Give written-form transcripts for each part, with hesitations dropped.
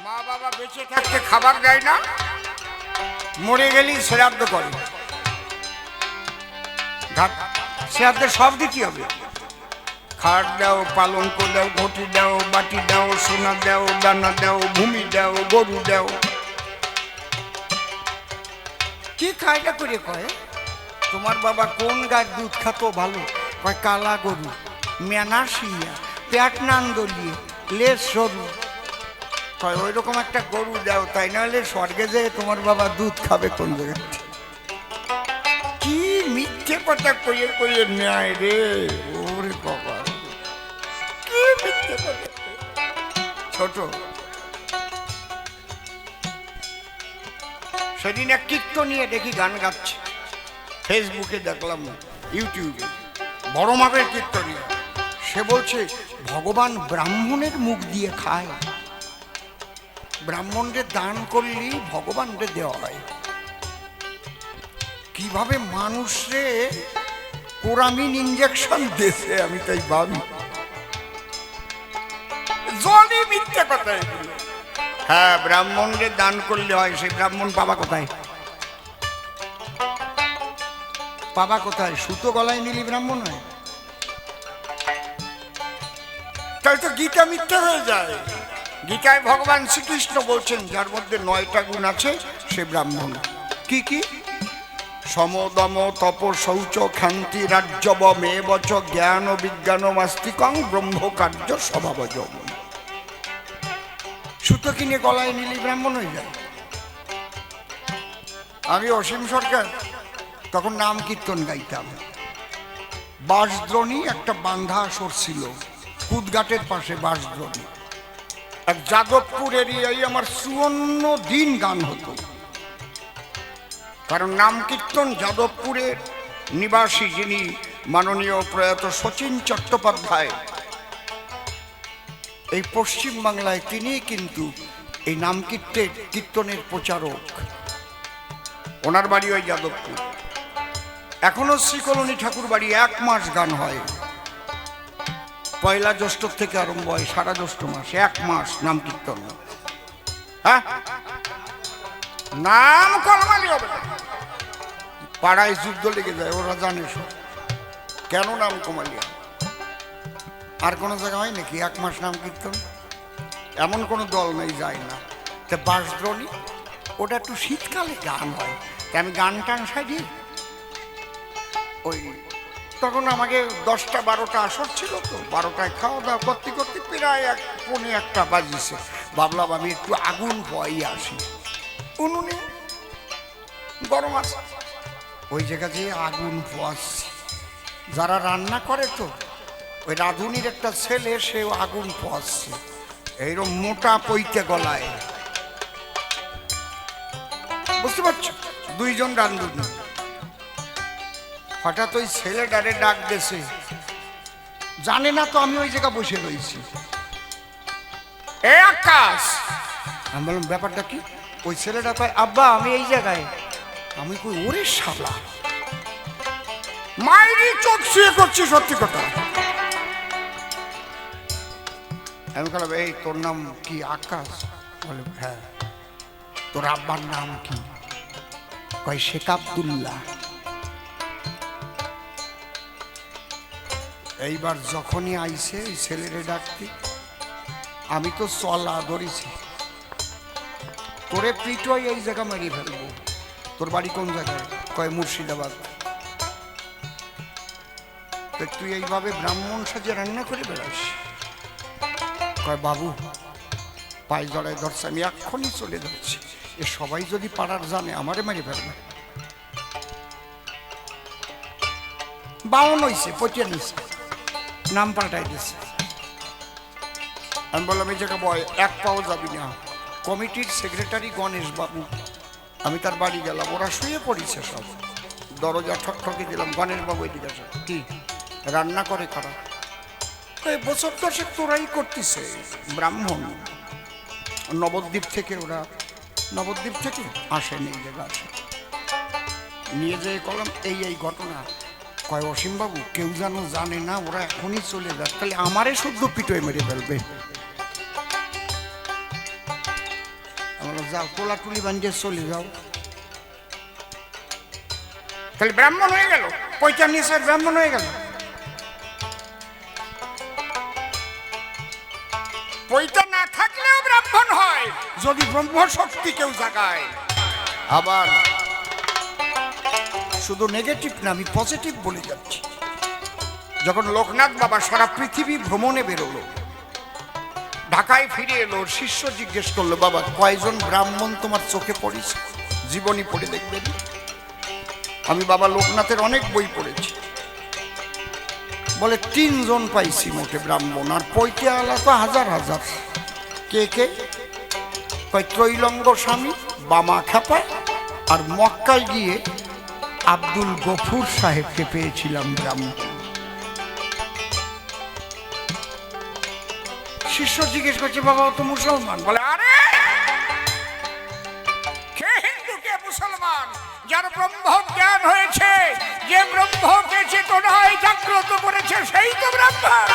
মা বাবা বেঁচে থাকতে খাবার দেয় না, মরে গেলি শ্রাদ্ধ করে। শ্রাদ্ধে সব দিতে হবে, খাট দাও, পালঙ্ক দাও, ঘটি দাও, বাটি দাও, সোনা দাও, দানা দাও, ভূমি দাও, গরু দাও। কি খায়টা করে কয় তোমার বাবা কোন গায়ের দুধ খাতো ভালো? কয় কালা গরু, মেনা শিয়া, পেট নান্দলিয়ে, লেজ সরু। কয় ওই রকম একটা গরু দাও, তাই নাহলে স্বর্গে যেয়ে তোমার বাবা দুধ খাবে কোন জায়গায়? কি মিথ্যে কথা কইয়ে কইয়ে নেয় রে, ওরে বাবা কি মিথ্যে কথা। ছোট সেদিন এক কীর্তনিয়ে দেখি গান গাচ্ছে, ফেসবুকে দেখলাম, ইউটিউবে, বড় মাপের কীর্তনিয়া। সে বলছে ভগবান ব্রাহ্মণের মুখ দিয়ে খায়, ব্রাহ্মণদের দান করলেই ভগবানকে দেওয়া হয়। কিভাবে মানুষে কোরামিন ইঞ্জেকশন দিয়েছে আমি তাই ভাবি। জলই মিথ্যে কথা এগুলো। হ্যাঁ, ব্রাহ্মণদের দান করলে হয়, সেই ব্রাহ্মণ পাবা কোথায়? পাবা কোথায়? সুতো গলায় নিলি ব্রাহ্মণ হয়? তাই তো গীতা মিথ্যা হয়ে যায়। গীতায় ভগবান শ্রীকৃষ্ণ বলছেন যার মধ্যে 9টা গুণ আছে সে ব্রাহ্মণ। কি কি? সমদম তপ শৌচ ক্ষান্তি রাজ্যব মেবচ জ্ঞান বিজ্ঞান মাস্তিকং ব্রহ্ম কার্য স্বভাবজম। সুতো কিনে গলায় নিলি ব্রাহ্মণ হয়ে যায়। আমি অসীম সরকার তখন নাম কীর্তন গাইতাম। বাঁশদ্রোণী একটা বান্ধা আসর ছিল কুদঘাটের পাশে। বাঁশদ্রোণী এক যাদবপুর এরিয়ায় আমার 54 দিন গান হতো, কারণ নাম কীর্তন যাদবপুরের নিবাসী যিনি মাননীয় প্রয়াত শচীন চট্টোপাধ্যায়, এই পশ্চিম বাংলায় তিনি কিন্তু এই নাম কীর্তনের প্রচারক। ওনার বাড়ি ওই যাদবপুর। এখনো শ্রীকলোনী ঠাকুর বাড়ি 1 মাস গান হয়, পয়লা জ্যৈষ্ঠ থেকে আরম্ভ হয়, সারা জ্যৈষ্ঠ মাস 1 মাস নাম কীর্তন। হ্যাঁ, নাম কলমালি হবে না, পাড়ায় যুদ্ধ লেগে যায়, ওরা জানে সব কেন নাম কমালিয়া। আর কোনো জায়গা হয় নাকি 1 মাস নাম কীর্তন? এমন কোনো দল নেই যায় না। তা বাঁশদ্রোণী ওটা একটু শীতকালে গান হয়, তাই আমি গান টান সাজি। ওই তখন আমাকে 10টা 12টা আসর ছিল, তো 12টায় খাওয়া দাওয়া করতে করতে প্রায় 1:45 বাজিছে। ভাবলাম আমি একটু আগুন পোয়াই আসি, উনুনে গরম আছে, ওই জায়গা যেয়ে আগুন পোয়াচ্ছি। যারা রান্না করে তো ওই রাঁধুনির একটা ছেলে, সে আগুন পোয়াচ্ছে এইরকম মোটা পইতে গলায়, বুঝতে পারছো? 2 জন রাঁধুনি। হঠাৎ ওই ছেলেটারে ডাক দিয়েছে, জানে না তো আমি ওই জায়গা বসে রয়েছি। এ আকাশ! আমি বললাম ব্যাপারটা কি? ওই ছেলেটা কয় আব্বা আমি এই জায়গায়। আমি কই ওরে শালা, মাইরি চোখ শুয়ে করছি সত্যি কথা। আমি বললাম এই তোর নাম কি? আকাশ। বলে হ্যাঁ। তোর আব্বার নাম কি? কয় শেখ আব্দুল্লাহ। এইবার যখনই আইছে ওই ছেলেরে ডাকতি, আমি তো চলা ধরেছি, তোরে পিটোই এই জায়গা মারিয়ে ফেলবো। তোর বাড়ি কোন জায়গায়? কয় মুর্শিদাবাদ। তুই এইভাবে ব্রাহ্মণ সাজে রান্না করে বেড়াস? কয় বাবু পায়ে জড়ায় ধরছে, আমি এক্ষুনি চলে যাচ্ছি, এ সবাই যদি পাড়ার জানে আমারে মারি ফেলবে। বাউন হয়েছে, পটিয়া নিছে, নাম পাল্টাই দিচ্ছে। আমি বললাম এই জায়গা বয়, 1 পাও যাবি না। কমিটির সেক্রেটারি গণেশ বাবু, আমি তার বাড়ি গেলাম, ওরা শুয়ে পড়েছে সব, দরজা ঠকঠকে দিলাম, গণেশ বাবু এদিকে আসে। কি রান্না করে কারা? এই বছর 10 তোরাই করতেছে, ব্রাহ্মণ নবদ্বীপ থেকে, ওরা নবদ্বীপ থেকে আসেনি, এই জায়গা আসে। নিয়ে যেয়ে করলাম এই ঘটনা। কয় অসীমবাবু কেউ যেন জানে না, ওরা এখনই চলে যায়, তাহলে আমারে শুদ্ধ পিটোয় মেরে ফেলবে। যাও কোলাটুলি বানিয়ে চলে যাও। তাহলে ব্রাহ্মণ হয়ে গেল, পয়তা নিয়ে ব্রাহ্মণ হয়ে গেল। পয়তা না থাকলেও ব্রাহ্মণ হয় যদি ব্রহ্ম শক্তি কেউ জাগায়। আবার শুধু নেগেটিভ না, আমি পজিটিভ বলে যাচ্ছি। যখন লোকনাথ বাবা সারা পৃথিবী ভ্রমণে বেরোলো, ঢাকায় ফিরে এলো, শিষ্য জিজ্ঞেস করলো, বাবা কয়জন ব্রাহ্মণ তোমার চোখে পড়েছে? জীবনী পড়ে দেখবেন। আমি বাবা লোকনাথের অনেক বই পড়েছি। বলে 3 জন পাইছি মোটে ব্রাহ্মণ, আর পৈতেওয়ালা তো হাজার হাজার। কে কে? ত্রৈলঙ্গ স্বামী, বামা খেপা, আর মক্কায় গিয়ে আব্দুল গফুর সাহেবকে পেয়েছিলাম ব্রাহ্মণ। শিষ্য জিজ্ঞেস করছে, বাবা ও তো মুসলমান। বলে আরে কে হিন্দু কে মুসলমান? যার ব্রহ্ম জ্ঞান হয়েছে, যে ব্রহ্মকে চেতনায় জাগ্রত করেছে, সেই তো ব্রাহ্মণ।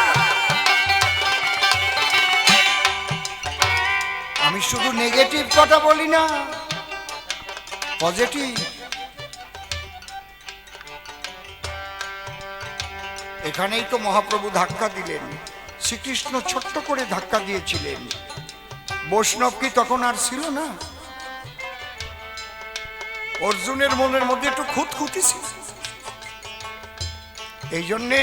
আমি শুধু নেগেটিভ কথা বলি না, পজিটিভ। এখানেই তো মহাপ্রভু ধাক্কা দিলেন। শ্রীকৃষ্ণ ছোট্ট করে ধাক্কা দিয়েছিলেন। বৈষ্ণব কি তখন আর ছিল না? অর্জুনের মনের মধ্যে একটু খুঁতখুঁতি ছিল। এই জন্যে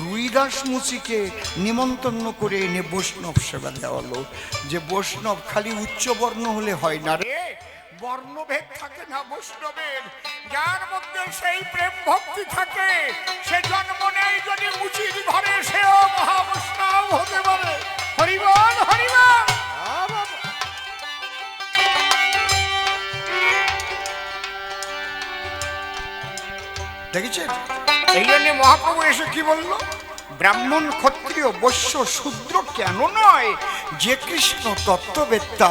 রুইদাস মুচিকে নিমন্ত্রণ করে এনে বৈষ্ণব সেবা দেওয়া হলো, যে বৈষ্ণব খালি উচ্চ বর্ণ হলে হয় না রে। বর্ণভেদ থাকে না বৈষ্ণবের। যার মধ্যে সেই প্রেম ভক্তি থাকে, সে জন্ম নেই যদি মুচির ঘরে, সেও মহাবৈষ্ণব হতে পারে। হরিবল হরিবল। দেখেছেন? এই জন্য মহাপ্রভু এসে কি বলল? ব্রাহ্মণ ক্ষত্রিয় বৈশ্য শূদ্র কেন নয়, যে কৃষ্ণ তত্ত্ববেত্তা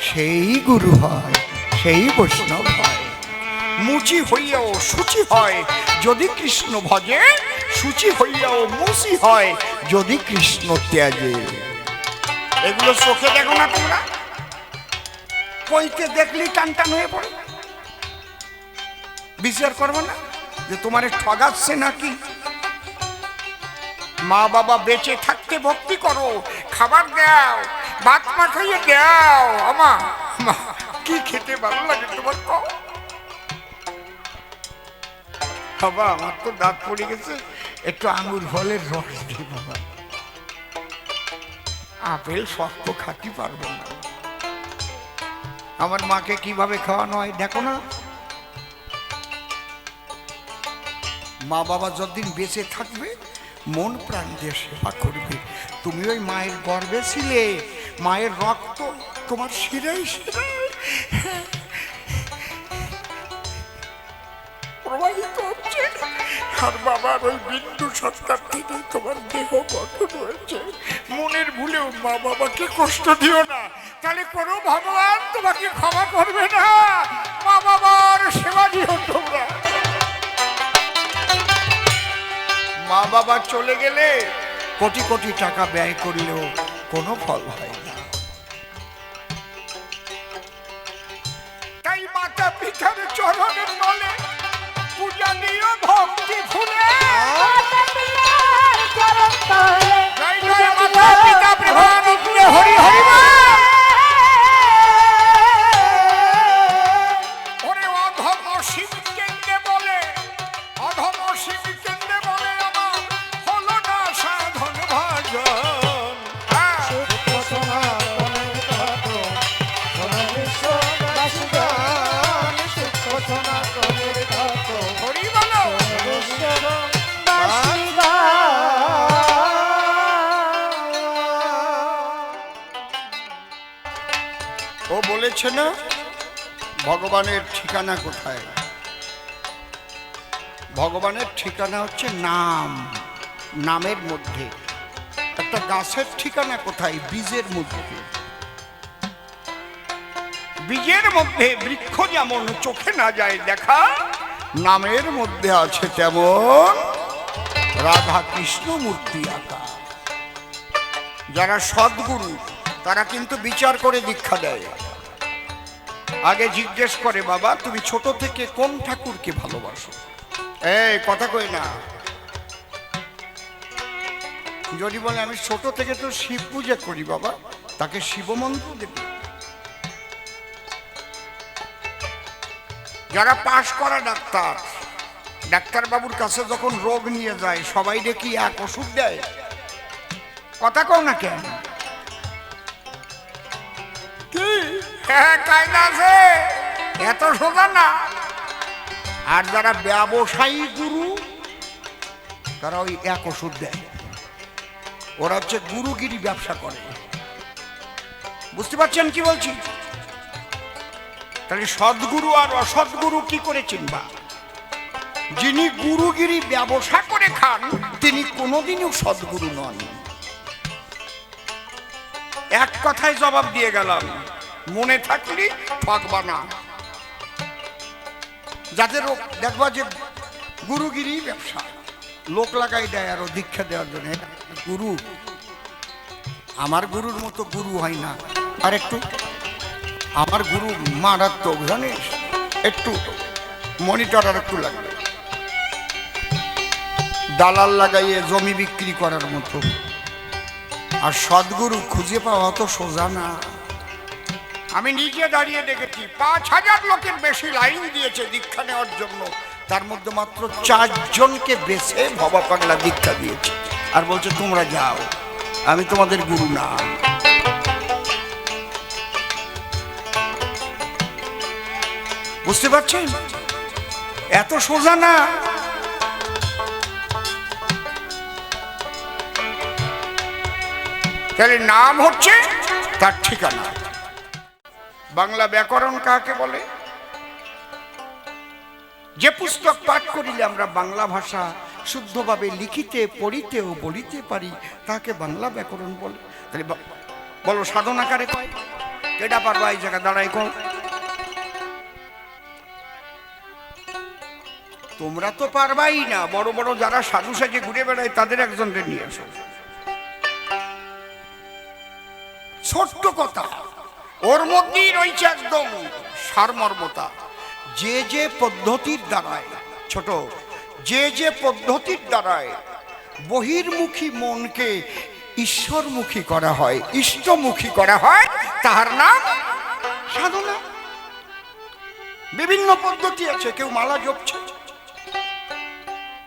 সেই গুরু হয়, সেই বৈষ্ণব হয়। মুচি হইয়াও সূচি হয় যদি কৃষ্ণ ভজে, সূচি হইয়াও মুচি হয় যদি কৃষ্ণ ত্যাগে। এগুলো চোখে দেখো না তোমরা? কইতে দেখলি টান টান হয়ে পড়ে। বিচার করবো না যে তোমারে ঠগাচ্ছে নাকি? মা বাবা বেঁচে থাকতে ভক্তি করো, খাবার দাও, ভাত মাখাইয়ে দাও। আমা কি খেতে ভালো লাগে তোমার? বাবা আমার তো দাঁত পড়ে গেছে, একটু আঙুর ফলের রস দিই বাবা। আপেল শক্ত খাতি পারবো না। আমার মাকে কিভাবে খাওয়ানো হয় দেখো না। মা বাবা যতদিন বেঁচে থাকবে মন প্রাণ দিয়ে সেবা করবে। তুমি ওই মায়ের গর্ভে ছিলে, মায়ের রক্ত তোমার শিরায় শিরায় প্রবাহিত হচ্ছে। আর বাবার ওই বিন্দু সত্তার থেকে তোমার দেহ গঠন হয়েছে। মনের ভুলেও মা বাবাকে কষ্ট দিও না, তাহলে কোনো ভগবান তোমাকে ক্ষমা করবে না। মা বাবার সেবা দিও তোমরা। মা বাবা চলে গেলে কোটি কোটি টাকা ব্যয় করলেও কোনো ফল হয় না। তাই মাতা পিতার চরণের তলে পূজা দিও ভক্তি ফুলে। জয় জয় মাতা পিতা প্রেমানন্দে হরি হরি বল। ওরে অধম শিব কেন্দ্রে বলে, অধম শিব কেন্দ্রে বলে আমার হলো না সাধন ভজন। হরি বলো। ও বলেছে না ভগবানের ঠিকানা কোথায়? ভগবানের ঠিকানা হচ্ছে নাম। নামের মধ্যে। একটা গাছের ঠিকানা কোথায়? বীজের মধ্যে। বীজের মধ্যে বৃক্ষ যেমন চোখে না যায় দেখা, নামের মধ্যে আছে তেমন রাধা কৃষ্ণ মূর্তি আঁকা। যারা সদ্গুরু তারা কিন্তু বিচার করে দীক্ষা দেয়। আগে জিজ্ঞেস করে, বাবা তুমি ছোট থেকে কোন ঠাকুরকে ভালোবাসো? এই কথা কই না। যদি বলে আমি ছোট থেকে তো শিব পূজা করি, বাবা তাকে শিব মন্ত্র দেবে। যারা পাশ করা ডাক্তার, ডাক্তার বাবুর কাছে যখন রোগ নিয়ে যায় সবাই দেখি এক ওষুধ দেয়, কথা কও না কেন? কি হ্যাঁ কায়দা আছে, এত সোজা না। আর যারা ব্যবসায়ী গুরু তারা ওই এক ওষুধ দেয়, ওরা হচ্ছে গুরুগিরি ব্যবসা করে। বুঝতে পারছেন কি বলছি? তাহলে সদ্গুরু আর অসৎগুরু কি করে চিনবা? যিনি গুরুগিরি ব্যবসা করে খান তিনি কোনোদিনও সদ্গুরু নন। এক কথায় জবাব দিয়ে গেলাম, মনে থাকলে ঠকবা না। যাদের দেখবা যে গুরুগিরি ব্যবসা, লোক লাগাই দেয় আরো দীক্ষা দেওয়ার জন্য, গুরু। আমার গুরুর মতো গুরু হয় না। আর একটু আমার গুরু মারাত্মক জানিস, একটু মনিটর আর একটু লাগবে, দালাল লাগাইয়ে জমি বিক্রি করার মতো। আর সদ্গুরু খুঁজে পাওয়া তো সোজা না। আমি নিজে দাঁড়িয়ে দেখেছি ৫,০০০ লোকের বেশি লাইন দিয়েছে দীক্ষা নেওয়ার জন্য, তার মধ্যে মাত্র ৪ জনকে বেছে ভবা পাগলা দীক্ষা দিয়েছে। আর বলছে তোমরা যাও, আমি তোমাদের গুরু না। বুঝতে পারছেন? এত সোজা না। তাহলে নাম হচ্ছে তার ঠিকানা। বাংলা ব্যাকরণ কাকে বলে? যে পুস্তক পাঠ করিলে আমরা বাংলা ভাষা শুদ্ধভাবে লিখিতে পড়িতে ও বলিতে পারি তাকে বাংলা ব্যাকরণ বলে। তাহলে বলো সাধনাকারে কয় কেডা পারবা এই জায়গা দাঁড়াই কম? তোমরা তো পারবাই না। বড় বড় যারা সাধু সাজে ঘুরে বেড়ায় তাদের একজনকে নিয়ে আসো। ছোট্ট কথা, ওর মধ্যেই রয়েছে একদম সারমর্মতা। যে যে পদ্ধতির দ্বারায়, ছোট, যে যে পদ্ধতির দ্বারায় বহির্মুখী মনকে ঈশ্বরমুখী করা হয়, ইষ্টমুখী করা হয়, তাহার নাম সাধনা। বিভিন্ন পদ্ধতি আছে। কেউ মালা জপছে,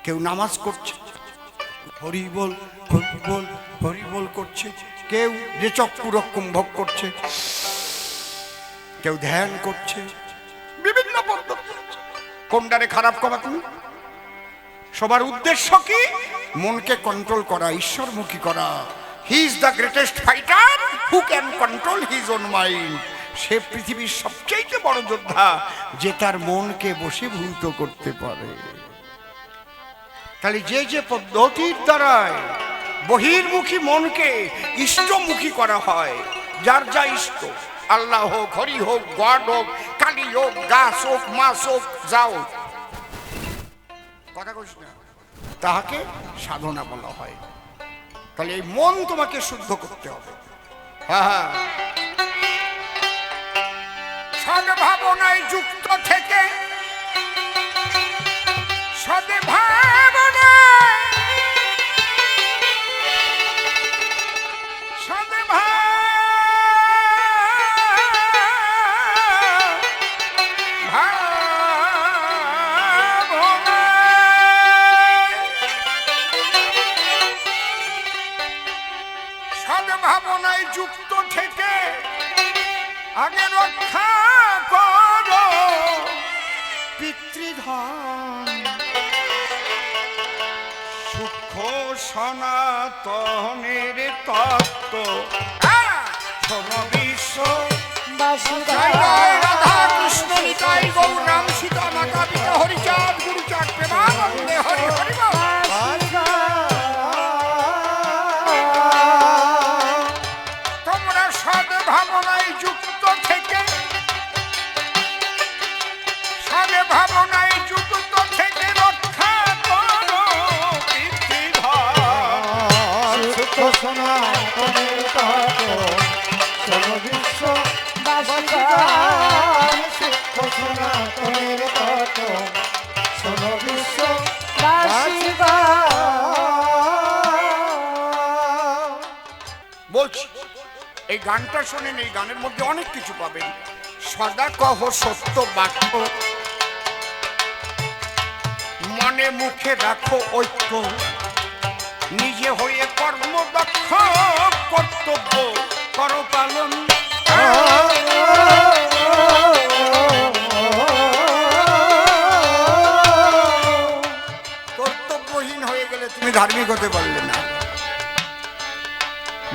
কেউ নামাজ করছে, হরিবল হরিবল হরিবল করছে, কেউ যে চক্ষুরক্ষম ভোগ করছে, কেউ ধ্যান করছে, বিভিন্ন পদ্ধতি। কোনটারে খারাপ করা তুমি? সবার উদ্দেশ্য কি? মনকে কন্ট্রোল করা, ঈশ্বরমুখী করা। He is the greatest fighter who can control his own mind. সে পৃথিবীর সবচেয়ে বড় যোদ্ধা যে তার মনকে বশীভূত করতে পারে। তাহলে যে যে পদ্ধতির দ্বারায় বহির্মুখী মনকে ইষ্টমুখী করা হয়, যার যা ইষ্ট, আল্লাহ হোক, হরি হোক, গড হোক, কালী হোক, গাছ হোক, মাছ হোক, যাও, কথা কইস না, তাহাকে সাধনা বলা হয়। তাহলে এই মন তোমাকে শুদ্ধ করতে হবে। হ্যাঁ, সদ্ভাবনায় যুক্ত থেকে, সদ্ভাবনায় সদ্ভাবনায় যুক্ত থেকে আগে রক্ষা করো পিতৃধন, সূক্ষ্ম সনাতনের তত্ত্ব বিশ্ব। রাধা কৃষ্ণ নিতাই গৌর রাম সীতা মাতা পিতা হরিচাঁদ গুরুচাঁদ প্রেমানন্দে হরি হরি বল। তোমরা সদ্ভাবনায় যুক্ত থেকে, সদ্ভাবনায় যুক্ত থেকে রক্ষা করো পিতৃধন, সূক্ষ্ম সনাতনের তত্ত্ব সর্ববিশ্ব বাসিকা। সনাতনের তত্ত্ব শোনো বিশ্ববাসী গণ। বলছি এই গানটা শোনেন, এই গানের মধ্যে অনেক কিছু পাবেন। সদা কহ সত্য বাক্য, মনে মুখে রাখো ঐক্য, নিজে হয়ে কর্মদক্ষ, কর্তব্য করো পালন। কর্তব্যহীন হয়ে গেলে তুমি ধার্মিক হতে পারলে না।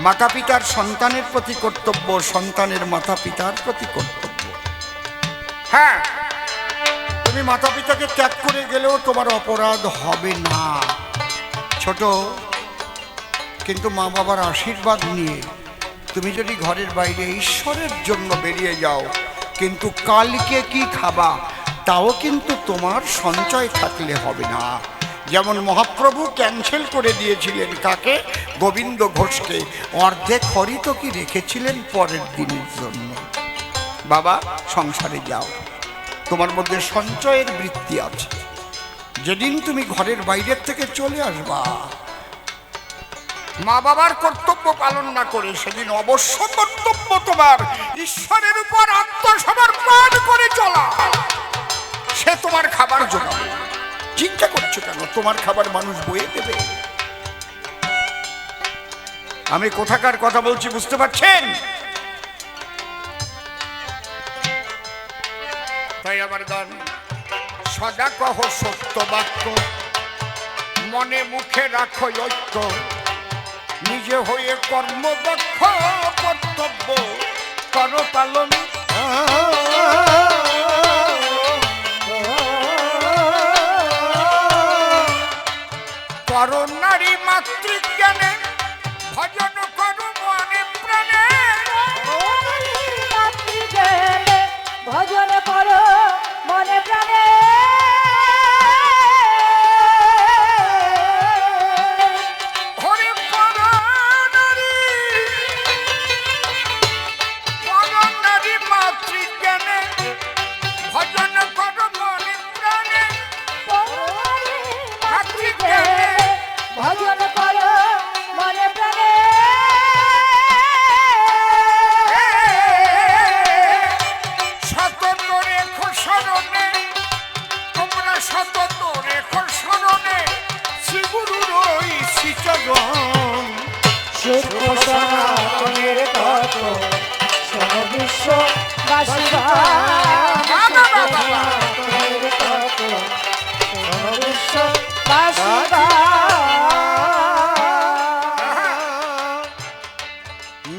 মাতা পিতার সন্তানের প্রতি কর্তব্য, সন্তানের মাতা পিতার প্রতি কর্তব্য। হ্যাঁ, তুমি মাতা পিতাকে ত্যাগ করে গেলেও তোমার অপরাধ হবে না ছোট, কিন্তু মা বাবার আশীর্বাদ নিয়ে তুমি যদি ঘরের বাইরে ঈশ্বরের জন্য বেরিয়ে যাও, কিন্তু কালকে কি খাবা তাও কিন্তু তোমার সঞ্চয় থাকলে হবে না। যেমন মহাপ্রভু ক্যান্সেল করে দিয়েছিলেন কাকে? গোবিন্দ ঘোষকে। অর্ধেক হরিত কি রেখেছিলেন পরের দিনের জন্য। বাবা সংসারে যাও, তোমার মধ্যে সঞ্চয়ের বৃত্তি আছে। যেদিন তুমি ঘরের বাইরের থেকে চলে আসবা, মা বাবার কর্তব্য পালন না করে, সেদিন অবশ্য কর্তব্য তোমার ঈশ্বরের উপর আত্মসমর্পণ করে চলা। সে তোমার খাবার জোগাবে। চিন্তা করছো কেন? তোমার খাবার মানুষ বয়ে দেবে। আমি কোথাকার কথা বলছি বুঝতে পারছেন? তাই আমার গান, সদা কহ সত্য বাক্য, মনে মুখে রাখো ঐক্য, নিজে হয়ে কর্মদক্ষ, কর্তব্য করো পালন। করো নারী মাতৃজ্ঞানে, ভজন করো মনে প্রাণে। ভজন করো মনে প্রাণে। হরে করো নারী, করো নারী মাতৃজ্ঞানে, ভজন করো মনে প্রাণে। মাতৃজ্ঞানে ভজন করো মনে প্রাণে। সতত রেখো স্মরণে, তোমরা সতত রেখো স্মরণে শ্রীগুরুর ওই শ্রীচরণ। সূক্ষ্ম সনাতনের তত্ত্ব শোনো বিশ্ববাসী গণ। সনাতনের তত্ত্ব শোনো বিশ্ববাসী গণ।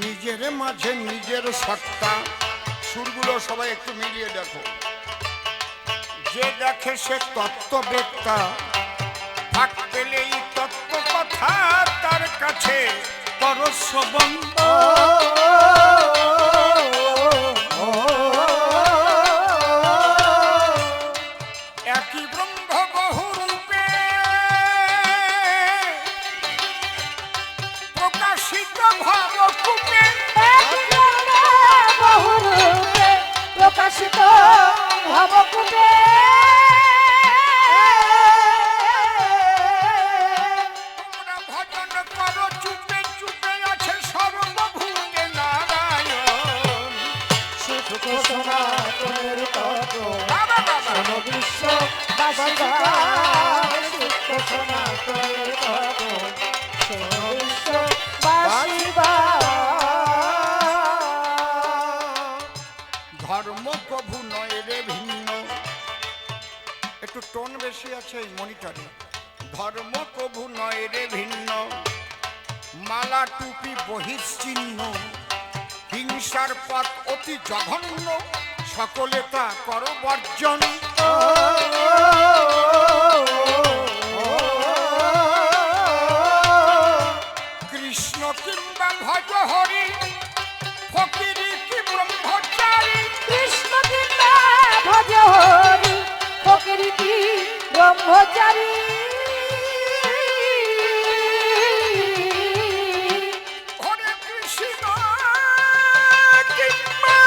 নিজের মাঝে নিজের সত্তা। সুরগুলো সবাই একটু মিলিয়ে দেখো। যে দেখে সে তত্ত্ববেত্তা, ফাঁক পেলেই তত্ত্ব কথা তার কাছে পরশ্রবণ। একই ব্রহ্ম বহু রূপে প্রকাশিত ভাবকূপে। বহুরূপে প্রকাশিত ভবকূপে। তোমরা ভজন করো চুপে চুপে, আছে সর্বভূতে নারায়ণ। সূক্ষ্ম সনাতনের তত্ত্ব বাবা বাবা, শোনো বিশ্ববাসী গণ। সূক্ষ্ম সনাতনের তত্ত্ব শোনো বিশ্ববাসী গণ। ধর্ম প্রভু নয় রে ভিন্ন। একটু টোন বেশি আছে এই মনিটরে। ধর্ম প্রভু নয় রে ভিন্ন, মালা টুপি বহিশ্চিহ্ন, হিংসার পথ অতি জঘন্য, সকলে তা করো বর্জন। কৃষ্ণ কিংবা ভজ হরি, ফকিরি কি ব্রহ্মচারী। কৃষ্ণ কিংবা ভজ হরি, ফকিরি কি ব্রহ্মচারী। হরে কৃষ্ণ কিংবা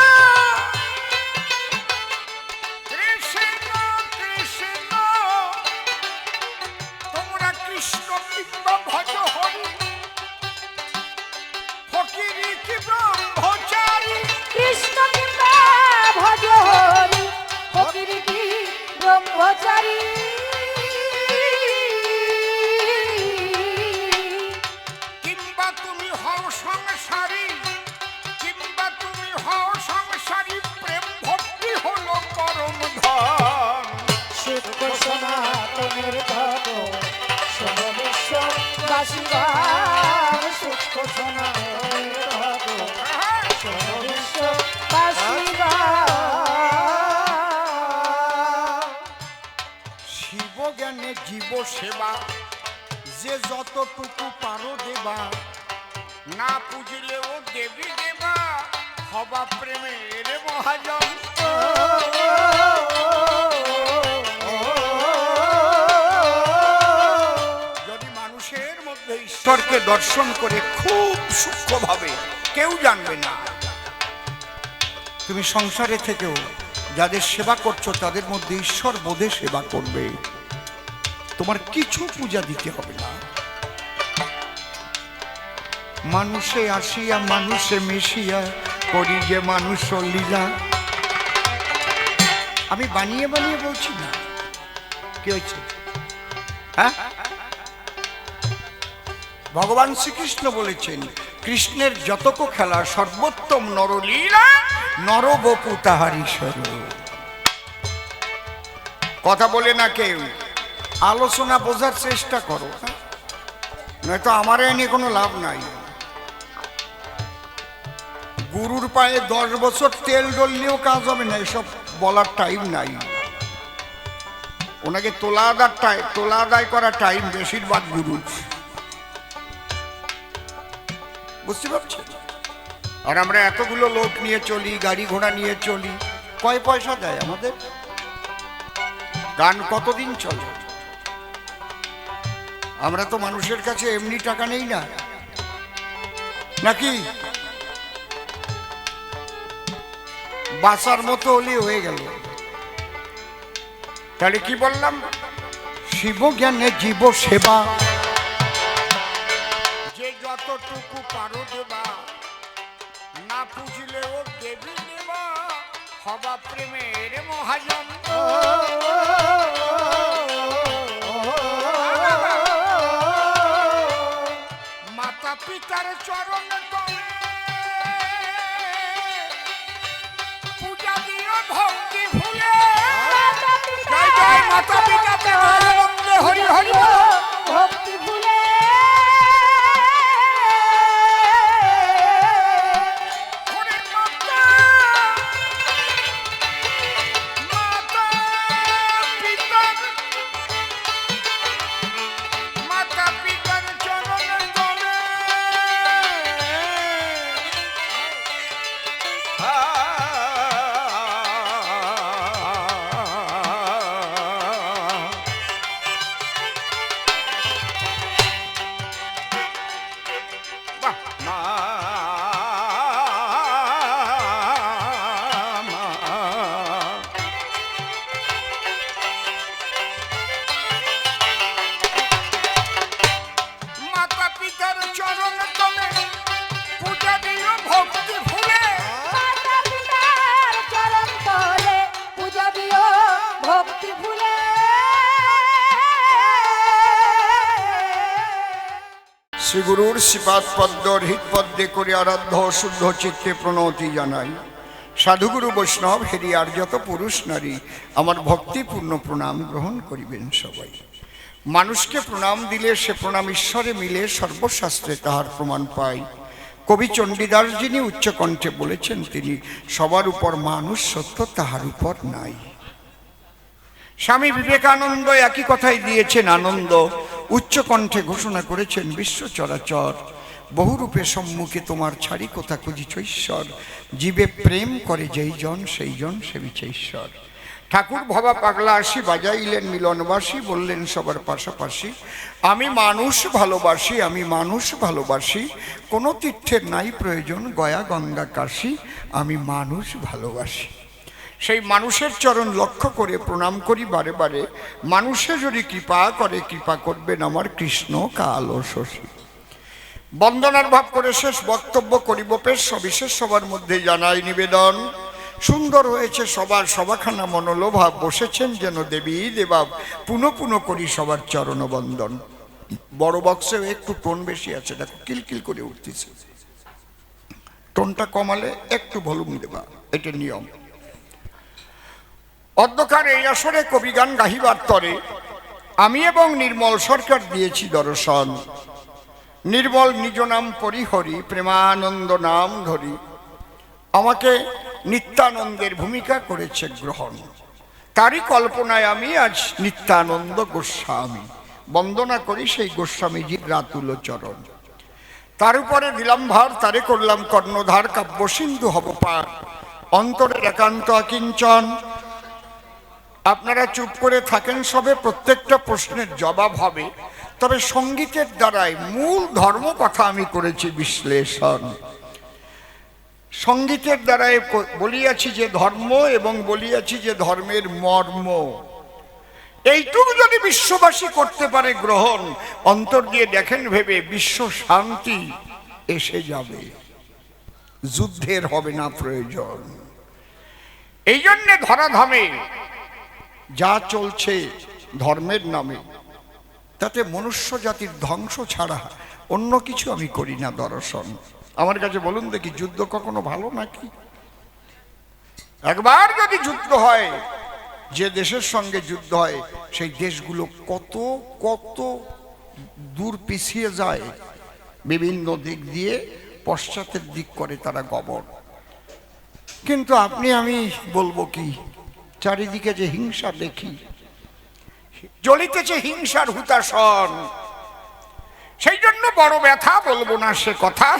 বাসিবার সূক্ষ্ম সোনা শিব জ্ঞানে জীব সেবা যে যতটুকু পারো দেবা, না পুজিলেও দেবী দেবা হবা প্রেমের মহাজন। যদি মানুষের মধ্যে ঈশ্বরকে দর্শন করে খুব সূক্ষ্মভাবে, কেউ জানবে না। তুমি সংসারে থেকেও যাদের সেবা করছো তাদের মধ্যে ঈশ্বর বোধে সেবা করবে, তোমার কিছু পূজা দিতে হবে না। মানুষে আসিয়া মানুষে মিশিয়া করি যে মানুষ লীলা। আমি বানিয়ে বানিয়ে বলছি না, কি হয়েছে? হ্যাঁ, ভগবান শ্রীকৃষ্ণ বলেছেন কৃষ্ণের যতক খেলা সর্বোত্তম নরলীলা, নরবপু তাহারি স্বরূপ। কথা বলে না কেউ, আলোচনা বোঝার চেষ্টা করো, নয়তো আমার এনে কোনো লাভ নাই। গুরুর পায়ে 10 বছর তেল ডললেও কাজ হবে না, এসব বলার টাইম নাই। ওনাকে তোলা আদায় করা টাইম বেশিরভাগ গুরুর, বুঝতে পারছেন? আর আমরা এতগুলো লোক নিয়ে চলি, গাড়ি ঘোড়া নিয়ে চলি, কয় পয়সা দেয় আমাদের? গান কতদিন চলে? আমরা তো মানুষের কাছে এমনি টাকা নেই না, নাকি? বাঁচার মতো হলে হয়ে গেল। তাহলে কি বললাম? শিব জ্ঞানে জীব সেবা যে যতটুকু পারো দেবা, না পুজিলেও দেবী দেবা হবা প্রেমের মহাজন। মাতা পিতার চরণ তলে পূজা দিও ভক্তি ভুলে। জয় জয় মাতা পিতা প্রেমানন্দে হরি হরি বল। ভক্তি ভুলে ওরে মাতা, মাতা পিতার, মাতা পিতার চরণ তলে মাতা পিতার চরণ তলে পূজা দিও ভক্তি ভুলে। মাতা পিতার চরণ তলে পূজা দিও ভক্তি ভুলে। শ্রীগুরুর শ্রীপাদ পদ্ম হৃদ পদ্মে করে আরাধ্য শুদ্ধ চিত্তে প্রণতি জানাই। সাধুগুরু বৈষ্ণব হেরিয়ার যত পুরুষ নারী আমার ভক্তিপূর্ণ প্রণাম গ্রহণ করিবেন সবাই। মানুষকে প্রণাম দিলে সে প্রণাম ঈশ্বরে মিলে, সর্বশাস্ত্রে তাহার প্রমাণ পাই। কবি চণ্ডীদাস যিনি উচ্চকণ্ঠে বলেছেন, তিনি সবার উপর মানুষ সত্য, তাহার উপর নাই। স্বামী বিবেকানন্দ একই কথাই দিয়েছেন আনন্দ, উচ্চকণ্ঠে ঘোষণা করেছেন বিশ্ব চরাচর বহুরূপে সম্মুখে তোমার ছাড়ি কোথা খুঁজিছ ঈশ্বর, জীবে প্রেম করে যেই জন সেই জন সেবিছে ঈশ্বর। ঠাকুর ভবা পাগলা আসি বাজাইলেন মিলনবাসী, বললেন সবার পাশাপাশি আমি মানুষ ভালোবাসি, আমি মানুষ ভালোবাসি, কোনো তীর্থের নাই প্রয়োজন গয়া গঙ্গা কাশী, আমি মানুষ ভালোবাসি। সেই মানুষের চরণ লক্ষ্য করে প্রণাম করি বারে বারে। মানুষে যদি কৃপা করে, কৃপা করবেন আমার কৃষ্ণ কালো শশী। বন্দনার ভাব করে শেষ বক্তব্য করিব পেশ, সবিশেষ সবার মধ্যে জানাই নিবেদন। সুন্দর হয়েছে সবার সভাখানা মনোলোভা, বসেছেন যেন দেবী দেবাব, পুনঃ পুনঃ করি সবার চরণ বন্দন। বড় বক্সে একটু টোন বেশি আছে, দেখো কিলকিল করে উঠতেছে, টোনটা কমালে একটু ভলিউম দেবা, এটা নিয়ম। অধ্যকার এই আসরে কবিগান গাহিবার তরে আমি এবং নির্মল সরকার দিয়েছি দর্শন। নির্মল নিজ নাম পরিহরি, প্রেমানন্দ নাম ধরি। আমাকে নিত্যানন্দের ভূমিকা করেছে গ্রহণ। তারই কল্পনায় আমি আজ নিত্যানন্দ গোস্বামী বন্দনা করি সেই গোস্বামীজির রাতুল চরণ। তার উপরে দিলাম ভার, তারে করলাম কর্ণধার, কাব্য সিন্ধু হব পার, অন্তরের একান্ত অকিঞ্চন। আপনারা চুপ করে থাকেন সবে, প্রত্যেকটা প্রশ্নের জবাব হবে, তবে সঙ্গীতের দ্বারাই মূল ধর্ম কথা আমি করেছি বিশ্লেষণ। সঙ্গীতের দ্বারাই বলিয়াছি যে ধর্ম, এবং বলিয়াছি যে ধর্মের মর্ম। এইটুকু যদি বিশ্ববাসী করতে পারে গ্রহণ, অন্তর দিয়ে দেখেন ভেবে, বিশ্ব শান্তি এসে যাবে, যুদ্ধের হবে না প্রয়োজন। এই জন্যে ধরাধামে যা চলছে ধর্মের নামে, তাতে মনুষ্য জাতির ধ্বংস ছাড়া অন্য কিছু আমি করি না দর্শন। আমার কাছে বলুন দেখি, যুদ্ধ কখনো ভালো নাকি? একবার যদি যুদ্ধ হয়, যে দেশের সঙ্গে যুদ্ধ হয় সেই দেশগুলো কত কত দূর পিছিয়ে যায়, বিভিন্ন দিক দিয়ে পশ্চাতের দিক করে তারা গমন। কিন্তু আপনি আমি বলবো কি, চারিদিকে যে হিংসা দেখি, জ্বলিতেছে হিংসার হুতাশন। সেই জন্য বড় ব্যথা, বলবো না সে কথা।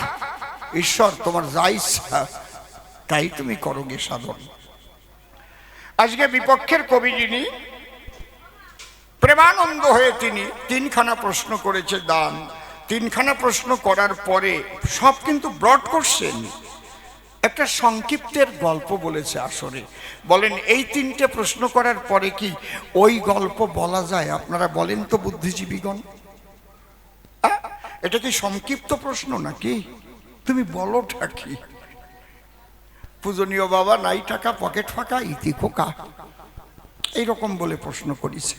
ঈশ্বর তোমার যা ইচ্ছা তাই তুমি করো গে সাধন। আজকে বিপক্ষের কবি যিনি, প্রেমানন্দ হয়ে তিনি তিনখানা প্রশ্ন করেছে দান। তিনখানা প্রশ্ন করার পরে সব কিন্তু ব্রড করছেন, একটা সংক্ষিপ্তের গল্প বলেছে আসরে। বলেন এই তিনটে প্রশ্ন করার পরে কি ওই গল্প বলা যায়? আপনারা বলেন তো বুদ্ধিজীবীগণ, এটা কি সংক্ষিপ্ত প্রশ্ন নাকি? তুমি বলো কি? পূজনীয় বাবা, নাই টাকা পকেট ফাঁকা, ইতি খোকা, এইরকম বলে প্রশ্ন করেছে।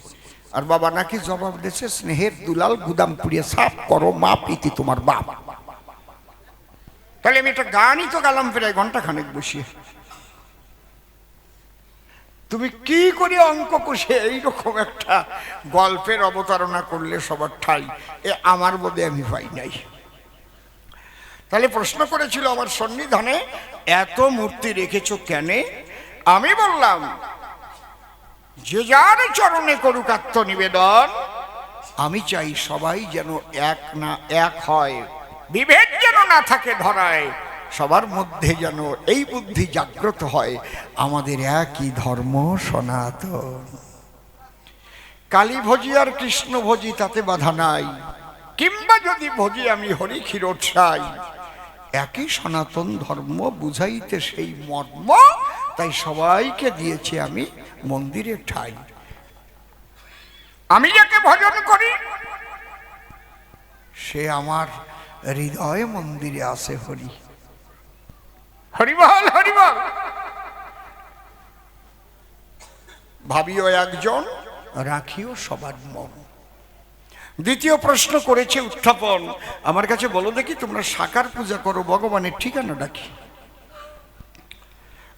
আর বাবা নাকি জবাব দিয়েছে, স্নেহের দুলাল গুদাম পুড়িয়ে সাফ করো মাপ, ইতি তোমার বাপ। তাহলে আমি একটা গানই তো গালাম প্রায় ঘন্টা খানেক বসিয়ে। তুমি কি করে অঙ্ক কষে এইরকম একটা গল্পের অবতারণা করলে সবার ঠাই, এ আমার বোধে আমি পাই নাই। তাহলে প্রশ্ন করেছিল, আমার সন্নিধানে এত মূর্তি রেখেছো কেন? আমি বললাম, যে যার চরণে করুক আত্মনিবেদন, আমি চাই সবাই যেন এক না এক হয়, বিভেদ যেন না থাকে ধরায়, সবার মধ্যে যেন এই বুদ্ধি জাগ্রত হয়, আমাদের একই ধর্ম সনাতন। কালী ভোজি আর কৃষ্ণ ভোজি তাতে বাধা নাই, কিংবা যদি ভোজি আমি হরি ক্ষীরোদ সাই, একই সনাতন ধর্ম বুঝাইতে সেই মর্ম, তাই সবাইকে দিয়েছি আমি মন্দিরে ঠাই। আমি যাকে ভজন করি সে আমার হৃদয় মন্দিরে আছে হরি। হরিবল হরিবল। ভাবিও একজন, রাখিও সবার মন। দ্বিতীয় প্রশ্ন করেছে উত্থাপন, আমার কাছে বলো দেখি, তোমরা সাকার পূজা করো, ভগবানের ঠিকানা ডাকি।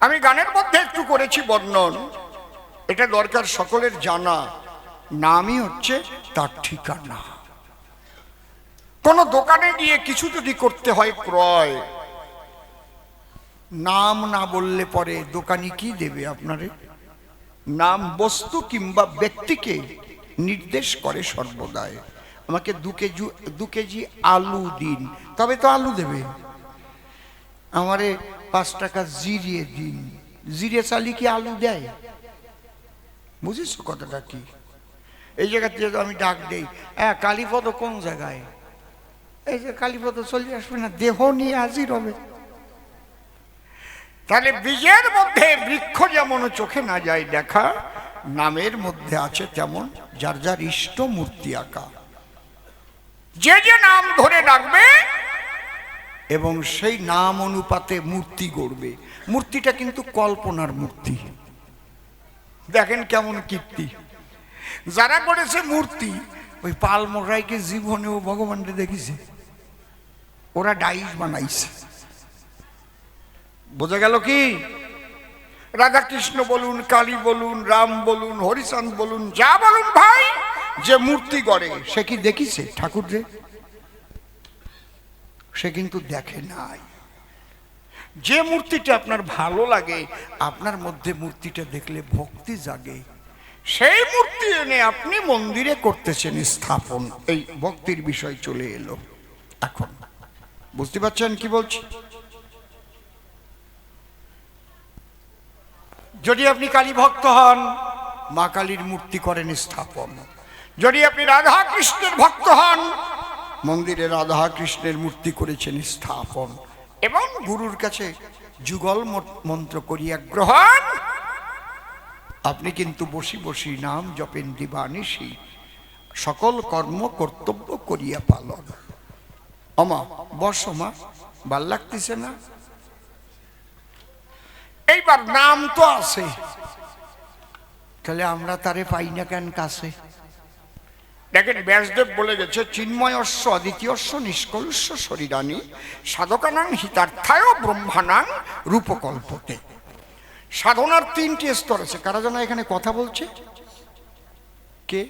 আমি গানের মধ্যে একটু করেছি বর্ণন, এটা দরকার সকলের জানা। নামই হচ্ছে তার ঠিকানা। কোন দোকানে গিয়ে কিছু যদি করতে হয় ক্রয়, নাম না বললে পরে দোকানি কি দেবে আপনারে? নাম বস্তু কিংবা ব্যক্তিকে নির্দেশ করে সর্বদাই। আমাকে 2 কেজি আলু দিন, তবে তো আলু দেবে। আমারে 5 টাকা জিরিয়ে দিন, জিরে চালি কি আলু দেয়? বুঝেছো কথাটা কি? এই জায়গাতে আমি ডাক দেই, হ্যাঁ কালীপদ কোন জায়গায়? এই যে কালীপদ চলে আসবে না, দেহ নিয়ে হাজির হবে। তাহলে বীজের মধ্যে বৃক্ষ যেমন চোখে না যায় দেখা, নামের মধ্যে আছে তেমন যার যার ইষ্ট মূর্তি আঁকা। যে যে নাম ধরে ডাকবে এবং সেই নাম অনুপাতে মূর্তি গড়বে। মূর্তিটা কিন্তু কল্পনার মূর্তি। দেখেন কেমন কীর্তি। যারা করেছে মূর্তি, ওই পালমোড়াইকে জীবনেও ভগবানকে দেখেছে, ওরা ডাইস বানাইছে। বোঝা গেল কি? রাধা কৃষ্ণ বলুন, কালী বলুন, রাম বলুন, হরিচাঁদ বলুন, যা বলুন ভাই, যে মূর্তি গড়ে সে কি দেখিছে ঠাকুর রে? সে কিন্তু দেখে নাই। যে মূর্তিটা আপনার ভালো লাগে, আপনার মধ্যে মূর্তিটা দেখলে ভক্তি জাগে, সেই মূর্তি এনে আপনি মন্দিরে করতেছেন স্থাপন। এই ভক্তির বিষয় চলে এলো। এখন বুঝতে পারছেন কি বলছি? যদি আপনি কালী ভক্ত হন, মা কালীর মূর্তি করেন স্থাপন। যদি আপনি রাধা কৃষ্ণের ভক্ত হন, মন্দিরে রাধা কৃষ্ণের মূর্তি করেছেন স্থাপন, এবং গুরুর কাছে যুগল মন্ত্র করিয়া গ্রহণ। আপনি কিন্তু বসি বসি নাম জপেন দিবানিশি, সকল কর্ম কর্তব্য করিয়া পালন। আমা বসো মা, ভাল লাগতেছে না? এইবার নাম তো আছে, তাহলে আমরা তারে পাই না কেন কাছে? দেখেন, ব্যাসদেব বলে গেছে, চিন্ময়স্য অদ্বিতীয়স্য নিষ্কলুষ্য শরীরানি সাধকানাং হিতার্থায় ব্রহ্মানাং রূপকল্পতে। সাধনার 3টি স্তর আছে। কারা যেন এখানে কথা বলছে? কে?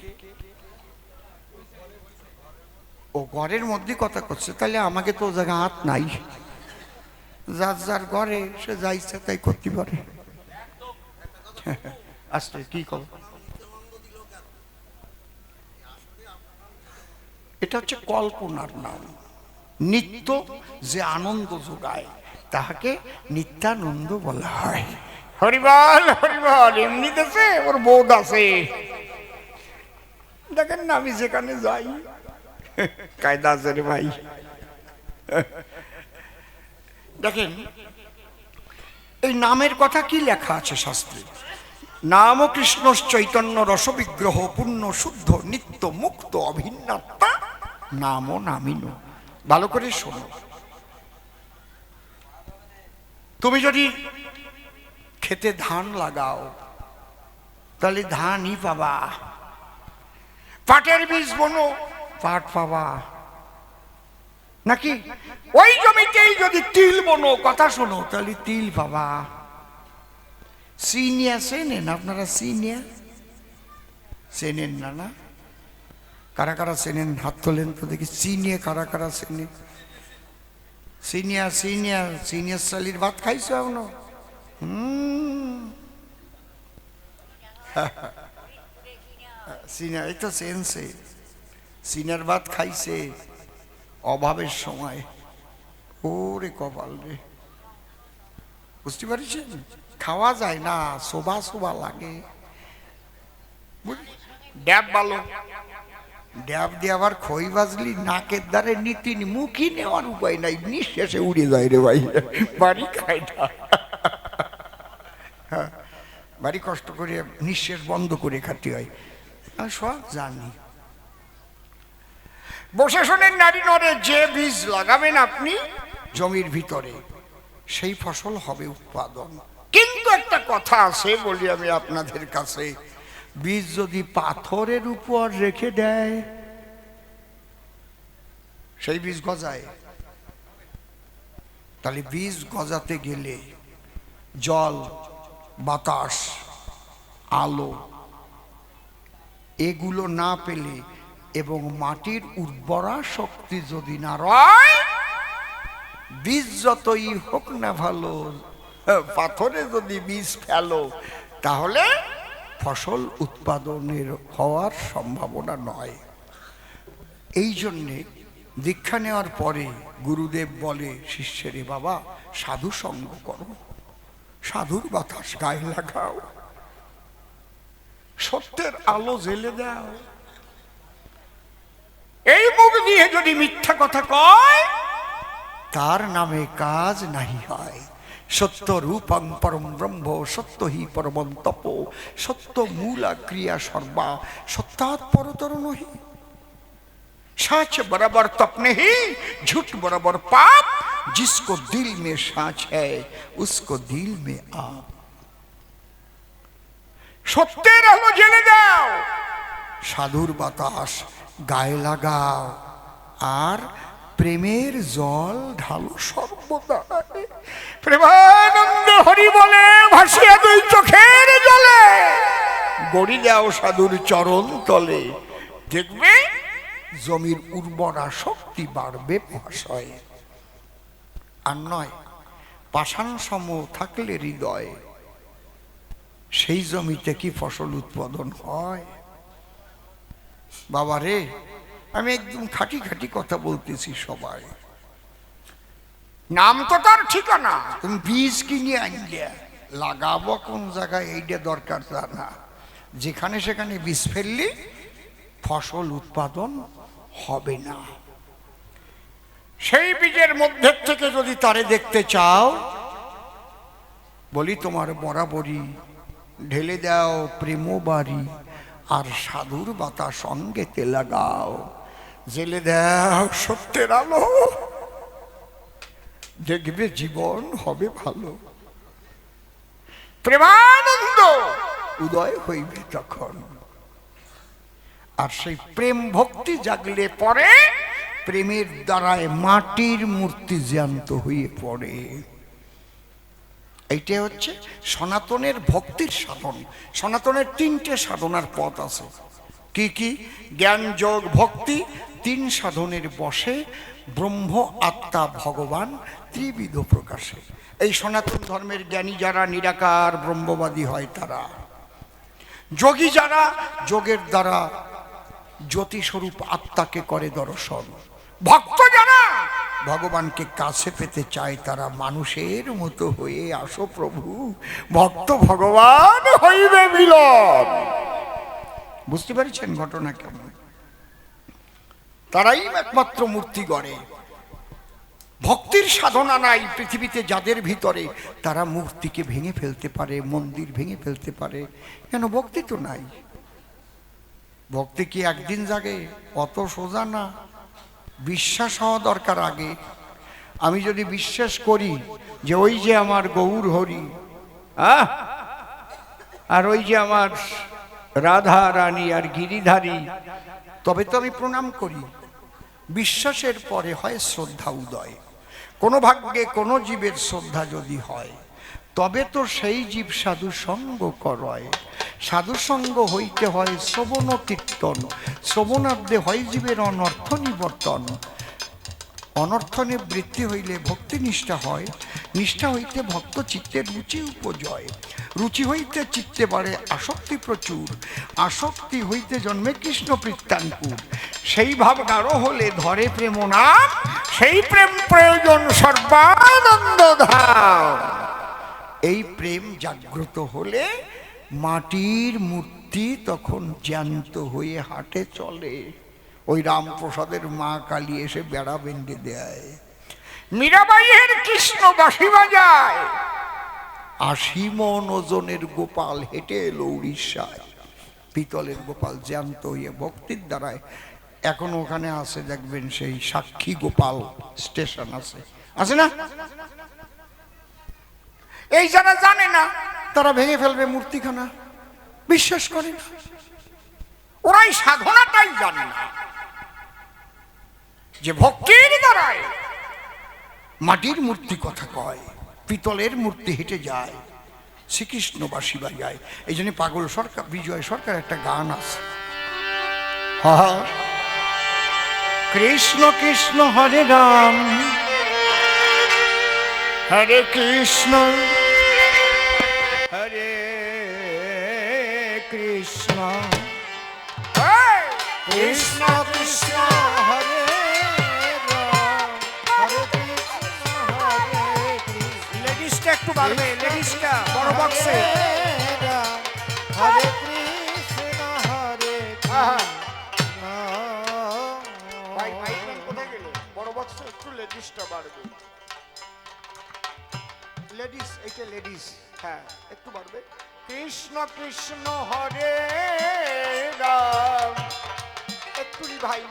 ও ঘরের মধ্যে কথা করছে। তাহলে আমাকে তো জায়গা হাত নাই, যার যার ঘরে সে যা ইচ্ছা তাই করতে পারে। আস্তে কি কর, এটা হচ্ছে কল্পনার নাম। নিত্য যে আনন্দ যোগায় তাহাকে নিত্যানন্দ বলা হয়। হরিবল হরিবল। এমনিতেছে ওর বোধ আছে। দেখেন না, আমি যেখানে যাই কায়দা আছে রে ভাই। দেখেন এই নামের কথা কি লেখা আছে শাস্ত্রে? নাম কৃষ্ণ চৈতন্য রসবিগ্রহ পূর্ণ শুদ্ধ নিত্য মুক্ত অভিন্নতা নাম নামিন। ভালো করে শোনো। তুমি যদি খেতে ধান লাগাও, তাহলে ধানই পাবা। পাটের বীজ বোনো, পাট পাবা নাকি? ওই জমিতেই যদি তিল বোনো, কথা শোনো, তাহলে তিল পাবা। সিনিয়া চেনেন আপনারা? সিনিয়া চেনেন না? না, কারা কারা চেনেন হাত তোলেন তো দেখি। সিনিয়া কারা কারা চেনে? সিনিয়া সিনিয়া সিনিয়ার চালির ভাত খাইছো এখনো? সিনিয়া এই তো চেনছে, সিনিয়ার ভাত খাইছে অভাবের সময়। ওরে কপাল রে, বুঝতে পারছেন? খাওয়া যায় না, শোভা শোভা লাগে। ড্যাব ভালো, ড্যাব দিয়ে আবার খই বাজলি নাকের দ্বারে নীতি মুখই নেওয়ার উপায় নাই, নিঃশ্বাসে উড়ে যায় রে ভাই। বাড়ি খায় না, হ্যাঁ, বাড়ি কষ্ট করে নিঃশ্বাস বন্ধ করে খাতে হয়। আমি সব জানি। বসে শোনেন নারী নরে, যে বীজ লাগাবেন আপনি জমির ভিতরে, সেই ফসল হবে উৎপাদন। কিন্তু একটা কথা আছে বলি আমি আপনাদের কাছে, বীজ যদি পাথরের উপর রেখে দেয়, সেই বীজ গজায়। তাহলে বীজ গজাতে গেলে জল, বাতাস, আলো এগুলো না পেলে এবং মাটির উর্বরা শক্তি যদি না রয়, বীজ যতই হোক না ভালো, পাথরে যদি বীজ ফেলো, তাহলে ফসল উৎপাদনের হওয়ার সম্ভাবনা নয়। এই জন্যে দীক্ষা নেওয়ার পরে গুরুদেব বলে শিষ্যরে, বাবা সাধু সঙ্গ করো, সাধুর বাতাস গায়ে লাগাও, সত্যের আলো জ্বেলে দাও। এই মুখ দিয়ে যদি মিথ্যা কথা কয়, তার নামে কাজ নাহি হয়। সত্য রূপং পরম ব্রহ্ম সত্য হি পরমং তপ সত্য মূলা ক্রিয়া সর্বা সত্যাৎ পরতর নহি। साच बराबर तप नहीं, झूठ बराबर पाप, जिसको दिल में साच है उसको दिल में आप। সত্যের আলো জ্বেলে দাও, সাধুর বাতাস গায়ে লাগাও, আর প্রেমের জল ঢালো সর্বদা। প্রেমানন্দ হরি বলে ভাসিয়া দুই চোখের জলে, গড়ি দাও সাধুর চরণ তলে, দেখবে জমির উর্বরা শক্তি বাড়বে মহাশয়। আর নয় পাষাণ সম থাকলে হৃদয়, সেই জমিতে কি ফসল উৎপাদন হয়? বাবা রে, আমি একদম খাঁটি খাঁটি কথা বলতেছি। সবাই নাম তো তার ঠিকানা। তুমি বীজ কিনে আনলে লাগাবো কোন জায়গায় এইটা দরকার তা না, যেখানে সেখানে বীজ ফেললে ফসল উৎপাদন হবে না। সেই বীজের মধ্যে থেকে যদি তারে দেখতে চাও, বলি তোমার বরাবরই ঢেলে দাও প্রেম বাড়ি, আর সাধুর বাতা সঙ্গেতে লাগাও, জেলে দাও সত্যের আলো, দেখবে জীবন হবে ভালো, প্রেমানন্দ উদয় হইবে তখন। আর সেই প্রেম ভক্তি জাগলে পরে প্রেমের দ্বারায় মাটির মূর্তি জ্যান্ত হয়ে পড়ে। এইটা হচ্ছে সনাতনের ভক্তির সাধন। সনাতনের তিনটে সাধনার পথ আছে। কি কি? জ্ঞান, যোগ, ভক্তি। তিন সাধনের বসে ব্রহ্ম, আত্মা, ভগবান ত্রিবিধ প্রকাশে। এই সনাতন ধর্মের জ্ঞানী যারা নিরাকার ব্রহ্মবাদী হয় তারা, যোগী যারা যোগের দ্বারা জ্যোতিস্বরূপ আত্মাকে করে দর্শন, ভক্ত যারা ভগবানকে কাছে পেতে চায় তারা মানুষের মতো হয়ে আসো প্রভু, ভক্ত ভগবান হইবে মিলন। বুঝতে পারছেন ঘটনা কেমন? তারাই একমাত্র মূর্তি গড়ে। ভক্তির সাধনা নাই পৃথিবীতে যাদের ভিতরে, তারা মূর্তিকে ভেঙে ফেলতে পারে, মন্দির ভেঙে ফেলতে পারে। কেন? ভক্তি তো নাই। ভক্তি কি একদিন জাগে? অত সোজা না। বিশ্বাস হওয়া দরকার আগে। আমি যদি বিশ্বাস করি যে ওই যে আমার গৌর হরি, আর ওই যে আমার রাধা রানী আর গিরিধারী, তবে তো আমি প্রণাম করি। বিশ্বাসের পরে হয় শ্রদ্ধা উদয়। কোনো ভাগ্যে কোনো জীবের শ্রদ্ধা যদি হয়, তবে তো সেই জীব সাধু সঙ্গ করয়। সাধু সঙ্গ হইতে হয় শ্রবণ কীর্তন, শ্রবণার্ধে হয় জীবের অনর্থ নিবর্তন। অনর্থ নিবৃত্তি হইলে ভক্তি নিষ্ঠা হয়, নিষ্ঠা হইতে ভক্ত চিত্তে রুচি উপজয়, রুচি হইতে চিত্তে বাড়ে আসক্তি প্রচুর, আসক্তি হইতে জন্মে কৃষ্ণ প্রীত্যাঙ্কুর। সেই ভাব গাঢ় হলে ধরে প্রেম নাম, সেই প্রেম প্রয়োজন সর্বানন্দ ধাম। এই প্রেম জাগ্রত হলে মাটির মূর্তি তখন জ্যান্ত হয়ে হাটে চলে। ওই রামপ্রসাদের মা কালী এসে বেড়া বেঁধে দেয়, মীরাবাইয়ের কৃষ্ণ বাঁশি বাজায়, ৮০ মণ ওজনের গোপাল হেঁটে এলো উড়িষ্যায়। পিতলের গোপাল জ্যান্ত হয়ে ভক্তির দ্বারায় এখন ওখানে আছে, দেখবেন সেই সাক্ষী গোপাল স্টেশন আছে, আছে না? এই যারা জানে না তারা ভেঙে ফেলবে মূর্তিখানা, বিশ্বাস করে না। ওরাই সাধনাটাই জানে না যে ভক্তির দ্বারায় মাটির মূর্তি কথা কয়, পিতলের মূর্তি হেঁটে যায়, শ্রীকৃষ্ণ বাঁশি বাজায়। এই জন্য পাগল সরকার, বিজয় সরকার একটা গান আছে, কৃষ্ণ কৃষ্ণ হরে রাম, হরে কৃষ্ণ হরে কৃষ্ণ, কৃষ্ণ কৃষ্ণ হরে রাম, হরে কৃষ্ণ হরে কৃষ্ণ। লেডিসটা একটু বাড়বে, লেডিসটা বড় বক্সে। হরে কৃষ্ণ হরে কৃষ্ণ। ভাই মাইকম্যান কোথায় গেল? বড় বক্সে একটু লেডিসটা বাড়বে। লেডিস, এইটা লেডিস, হ্যাঁ একটু বাড়বে। কৃষ্ণ কৃষ্ণ হরে রাম, একটু ভাই,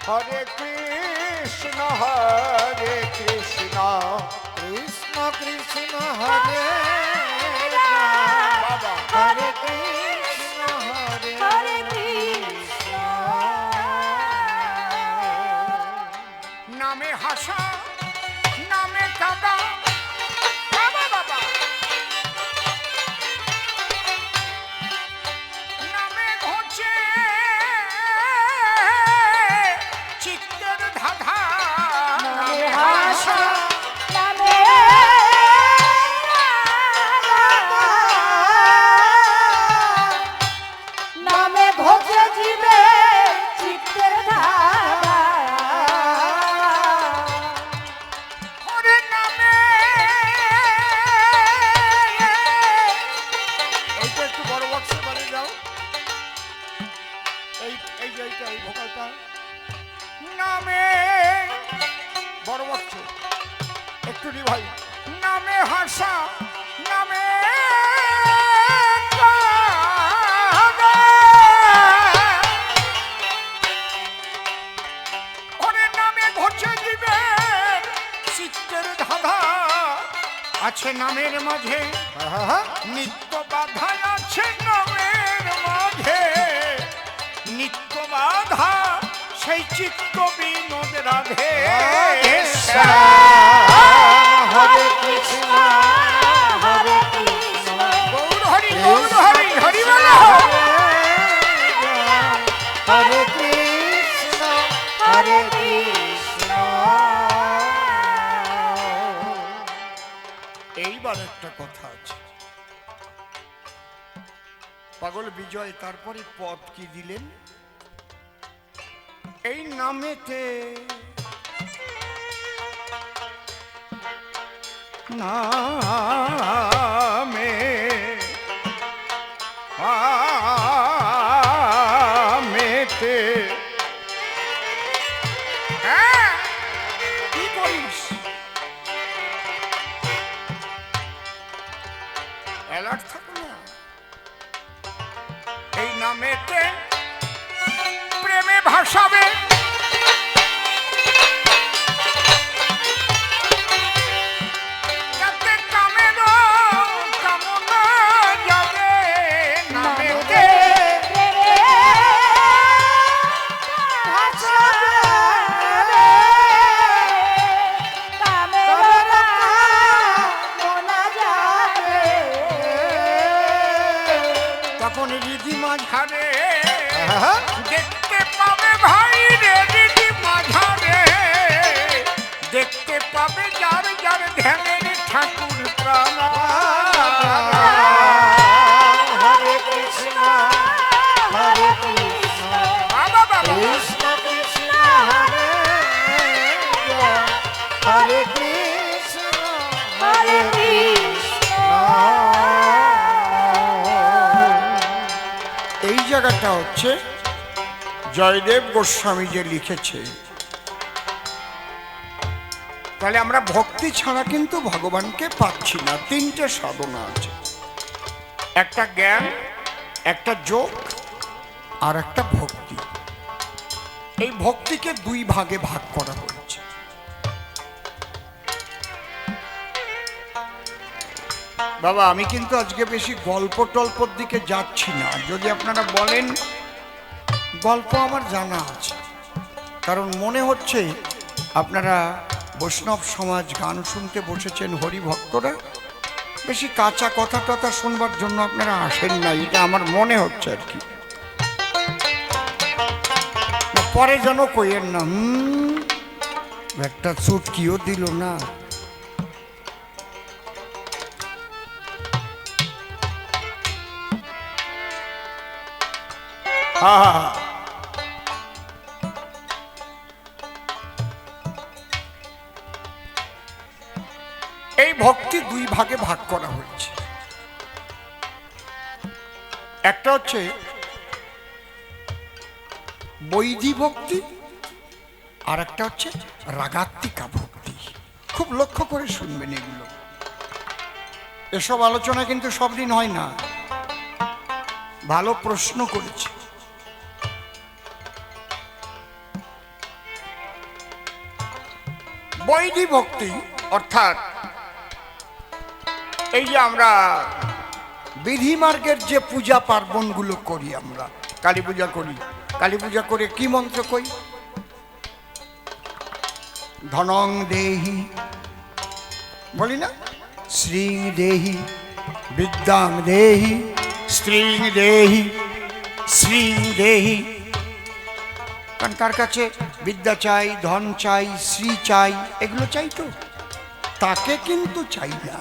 হরে কৃষ্ণ হরে কৃষ্ণ, কৃষ্ণ কৃষ্ণ হরে রাম, বাবা হরে কৃষ্ণ হরে হরে কৃষ্ণ। নামে হাসা নামে কাদা, বাবা বাবা নামে ঘোচে চিত্তের ধাঁধা, নামে হাসা চাই ভোকালটা। নামে বড় বচ্চ একটু রি ভাই। নামে হাসা নামে কাঁদে, ওরে নামে ঘষে দিবে চিত্তের ধাঁধা। আছে নামের মাঝে নিত্য বাধা, আছে নামের মাঝে নিত্য বাধা, সেই চিত্ত বিনোদ রাধে। হরে কৃষ্ণ হরে কৃষ্ণ গৌর হরি গৌর হরি হরি বলো। হরে কৃষ্ণ হরে কৃষ্ণ। এইবার একটা কথা আছে, পাগল বিজয় তারপরে পদ কি দিলেন? এই নামেতে নামে আমেতে হ্যাঁ কি করিস? অ্যালার্ট থাকো না। এই নামেতে প্রেমে ভাসাবে, যাতে কামেরও কামনা যাবে। নামেতে তখন রীতি মাঝারে দেখতে পাবে ভাই রে, রীতি মাঝারে দেখতে পাবে যার যার ধ্যানের ঠাকুর প্রাণ। হরে কৃষ্ণ হরে কৃষ্ণ বাবা বাবা কৃষ্ণ কৃষ্ণ হরে হরে কৃষ্ণ হরে কৃষ্ণ। এই জায়গাটা হচ্ছে জয়দেব গোস্বামী যে লিখেছে। তাহলে আমরা ভক্তি ছাড়া কিন্তু ভগবানকে পাচ্ছি না। তিনটে সাধনা আছে, একটা জ্ঞান, একটা যোগ আর একটা ভক্তি। এই ভক্তিকে দুই ভাগে ভাগ করা হয়েছে। বাবা আমি কিন্তু আজকে বেশি গল্প টল্পর দিকে যাচ্ছি না। যদি আপনারা বলেন গল্প আমার জানা আছে, কারণ মনে হচ্ছে আপনারা বৈষ্ণব সমাজ গান শুনতে বসেছেন, হরিভক্তরা বেশি কাঁচা কথা টথা শুনবার জন্য আপনারা আসেন না, এটা আমার মনে হচ্ছে আর কি। পরে যেন কইেন না একটা চুটকিও দিল না। এই ভক্তি দুই ভাগে ভাগ করা হয়েছে। একটা হচ্ছে বৈধি ভক্তি, আর একটা হচ্ছে রাগাত্মিকা ভক্তি। খুব লক্ষ্য করে শুনবেন এগুলো। এসব আলোচনা কিন্তু সব দিন হয় না। ভালো প্রশ্ন করেছে। বৈধি ভক্তি অর্থাৎ এই যে আমরা বিধি মার্গের যে পূজা পার্বণগুলো করি, আমরা কালী পূজা করি, কালী পূজা করে কি মন্ত্র কই? ধনং দেহি বলি না, শ্রীং দেহি, বিদ্যাং দেহি, স্ত্রীং দেহি, শ্রীং দেহি। কারণ তার কাছে বিদ্যা চাই, ধন চাই, শ্রী চাই, এগুলো চাই তো, তাকে কিন্তু চাই না।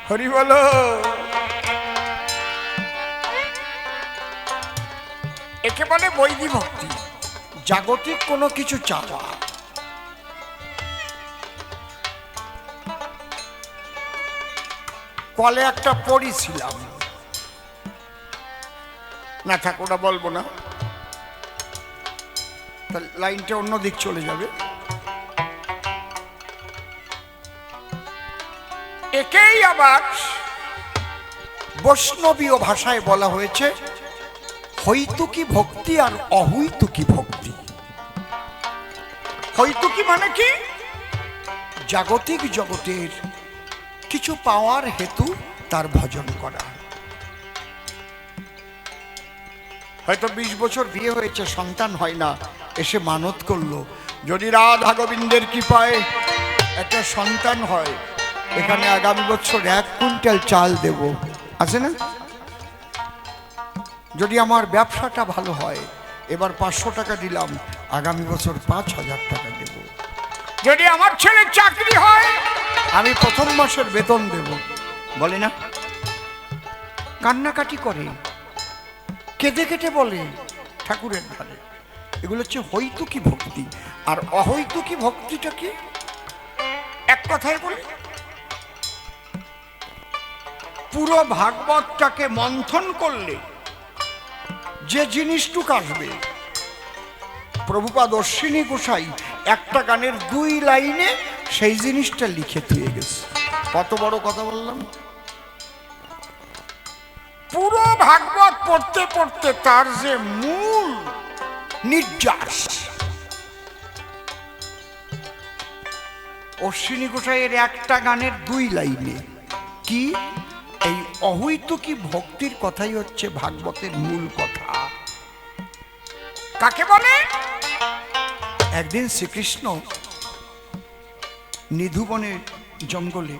হরি বলো। একে বলে বৈধি ভক্তি, জাগতিক কোনো কিছু চাওয়া। কলে একটা পড়েছিলাম, না থাক ওটা বলবো না। তাহলে লাইনটা অন্য দিক চলে যাবে। একেই আবার বৈষ্ণবীয় ভাষায় বলা হয়েছে হৈতুকী ভক্তি আর অহৈতুকী ভক্তি। হৈতুকী মানে কি? জাগতিক জগতের কিছু পাওয়ার হেতু তার ভজন করা। হয়তো 20 বছর বিয়ে হয়েছে, সন্তান হয় না, এসে মানত করলো যদি রাধা গোবিন্দের কৃপায় একটা সন্তান হয়, এখানে আগামী বছর 1 কুইন্টাল চাল দেব, আছে না? যদি আমার ব্যবসাটা ভালো হয়, এবার 500 টাকা দিলাম, আগামী বছর 5000 টাকা দেব। যদি আমার ছেলের চাকরি হয়, আমি প্রথম মাসের বেতন দেব, বলে না? কান্নাকাটি করে, কেঁদে কেটে বলে ঠাকুরের ধারে। এগুলো হচ্ছে হৈতুকী ভক্তি। আর অহৈতুকী ভক্তিটা কি? এক কথায় বলি, পুরো ভাগবতটাকে মন্থন করলে যে জিনিসটুকু আসবে, প্রভুপাদ অশ্বিনী গোসাই একটা গানের 2 লাইনে সেই জিনিসটা লিখে দিয়ে গেছে। কত বড় কথা বললাম! পুরো ভাগবত পড়তে পড়তে তার যে মূল নির্যাস, অশ্বিনী গোসাইয়ের একটা গানের 2 লাইনে কি, এই অহৈতুকী ভক্তির কথাই হচ্ছে ভাগবতের মূল কথা। কাকে বলে? একদিন শ্রীকৃষ্ণ নিধুবনের জঙ্গলে